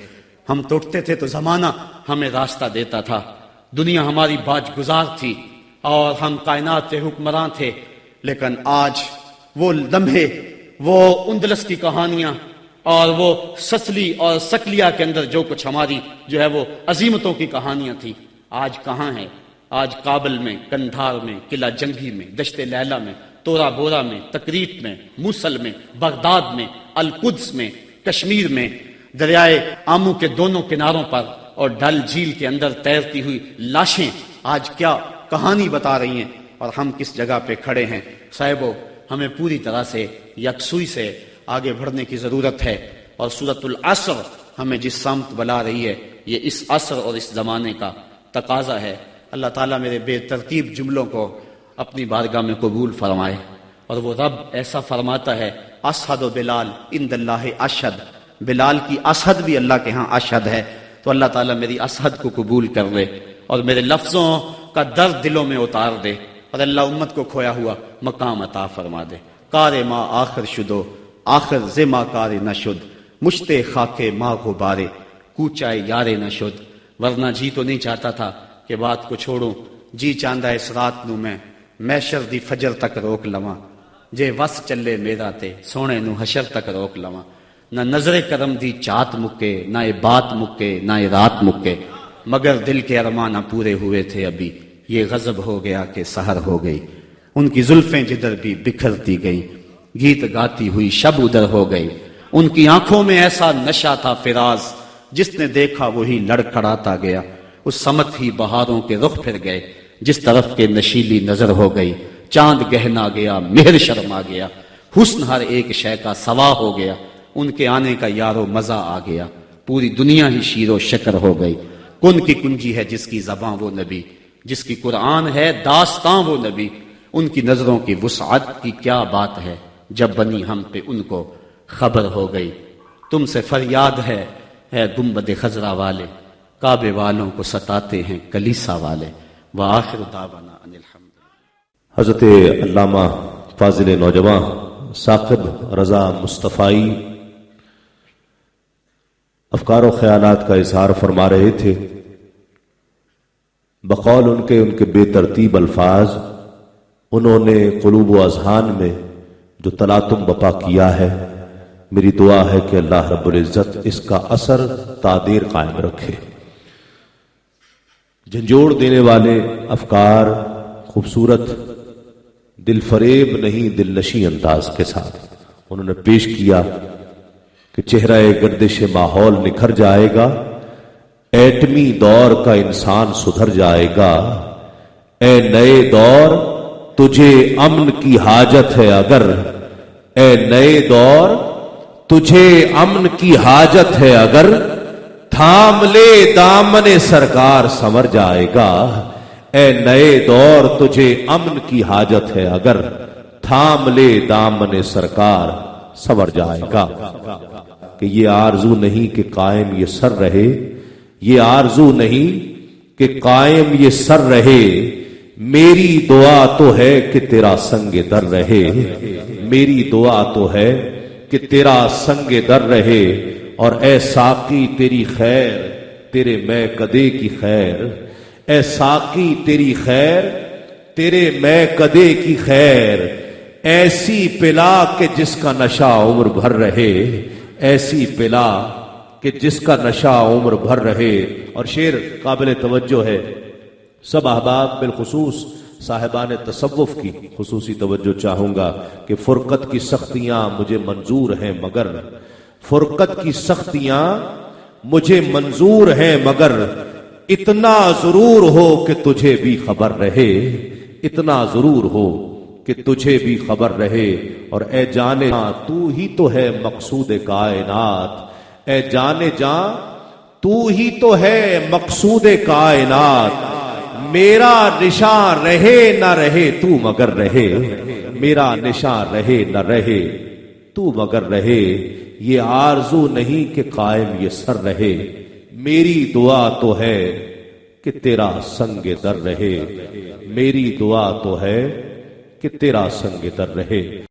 ہم توڑتے تھے تو زمانہ ہمیں راستہ دیتا تھا، دنیا ہماری باج گزار تھی اور ہم کائنات کے حکمراں تھے. لیکن آج وہ لمحے، وہ اندلس کی کہانیاں اور وہ سسلی اور سکلیا کے اندر جو کچھ ہماری جو ہے وہ عظیمتوں کی کہانیاں تھی، آج کہاں ہیں؟ آج کابل میں، کندھار میں، قلعہ جنگی میں، دشت لیلہ میں، تورا بورا میں، تکریت میں، موصل میں، بغداد میں، القدس میں، کشمیر میں، دریائے آمو کے دونوں کناروں پر اور ڈل جھیل کے اندر تیرتی ہوئی لاشیں آج کیا کہانی بتا رہی ہیں، اور ہم کس جگہ پہ کھڑے ہیں. صاحبو ہمیں پوری طرح سے یکسوئی سے آگے بڑھنے کی ضرورت ہے، اور سورۃ العصر ہمیں جس سمت بلا رہی ہے یہ اس عصر اور اس زمانے کا تقاضا ہے. اللہ تعالیٰ میرے بے ترتیب جملوں کو اپنی بارگاہ میں قبول فرمائے. اور وہ رب ایسا فرماتا ہے اشہد بلال عند اللہ اشہد، بلال کی اشہد بھی اللہ کے ہاں اشہد ہے. تو اللہ تعالیٰ میری اشہد کو قبول کر لے اور میرے لفظوں کا درد دلوں میں اتار دے، اور اللہ امت کو کھویا ہوا مقام عطا فرما دے. کار ما آخر شدو آخر زما کار نشد، مشتے خاکے ما غبارے کوچائے یارے نشد. ورنہ جی تو نہیں چاہتا تھا کہ بات کو چھوڑوں، جی چاندہ اس رات نو میں محشر دی فجر تک روک لواں، جے وس چلے میرا تے سونے نو حشر تک روک لواں. نہ نظر کرم دی چات مکے، نہ یہ بات مکے، نہ یہ رات مکے، مگر دل کے ارمان پورے ہوئے تھے ابھی، یہ غضب ہو گیا کہ سحر ہو گئی. ان کی زلفیں جدھر بھی بکھرتی گئیں، گیت گاتی ہوئی شب ادھر ہو گئی. ان کی آنکھوں میں ایسا نشہ تھا فراز، جس نے دیکھا وہی لڑکھڑاتا گیا. اس سمت ہی بہاروں کے رخ پھر گئے، جس طرف کے نشیلی نظر ہو گئی. چاند گہنا گیا، مہر شرما گیا، حسن ہر ایک شے کا سوا ہو گیا. ان کے آنے کا یارو مزہ آ گیا، پوری دنیا ہی شیر و شکر ہو گئی. کن کی کنجی ہے جس کی زباں وہ نبی، جس کی قرآن ہے داستاں وہ نبی. ان کی نظروں کی وسعت کی کیا بات ہے، جب بنی ہم پہ ان کو خبر ہو گئی. تم سے فریاد ہے اے گنبد خضرا والے، کعبے والوں کو ستاتے ہیں کلیسا والے. وآخر دعوانا ان الحمد. حضرت علامہ فاضل نوجوان ثاقب رضا مصطفائی افکار و خیالات کا اظہار فرما رہے تھے. بقول ان کے بے ترتیب الفاظ انہوں نے قلوب و اذہان میں جو تلاطم بپا کیا ہے میری دعا ہے کہ اللہ رب العزت اس کا اثر تادیر قائم رکھے۔ جھنجھوڑ دینے والے افکار خوبصورت دل فریب نہیں دل نشیں انداز کے ساتھ انہوں نے پیش کیا کہ چہرہ گردش ماحول نکھر جائے گا، ایٹمی دور کا انسان سدھر جائے گا، اے نئے دور تجھے امن کی حاجت ہے اگر، اے نئے دور تجھے امن کی حاجت ہے اگر، تھام لے دامن سرکار سنور جائے گا، اے نئے دور تجھے امن کی حاجت ہے اگر، تھام لے دامن سرکار سنور جائے گا۔ کہ یہ آرزو نہیں کہ قائم یہ سر رہے، یہ آرزو نہیں کہ قائم یہ سر رہے، میری دعا تو ہے کہ تیرا سنگ در رہے، میری دعا تو ہے کہ تیرا سنگ در رہے، اور اے ساقی تیری خیر تیرے میں کدے کی خیر، اے ساقی تیری خیر تیرے میں کدے کی خیر، ایسی پلا کہ جس کا نشہ عمر بھر رہے، ایسی پلا کہ جس کا نشہ عمر بھر رہے۔ اور شعر قابل توجہ ہے، سب احباب بالخصوص صاحبان تصوف کی خصوصی توجہ چاہوں گا کہ فرقت کی سختیاں مجھے منظور ہیں مگر، فرقت کی سختیاں مجھے منظور ہیں مگر، اتنا ضرور ہو کہ تجھے بھی خبر رہے، اتنا ضرور ہو کہ تجھے بھی خبر رہے۔ اور اے جانے جاں تو ہی تو ہے مقصود کائنات، اے جانے جاں تو ہی تو ہے مقصود کائنات، میرا نشان رہے نہ رہے تو مگر رہے، میرا نشان رہے نہ رہے تو مگر رہے، یہ آرزو نہیں کہ قائم یہ سر رہے، میری دعا تو ہے کہ تیرا سنگ در رہے، میری دعا تو ہے کہ تیرا سنگ در رہے۔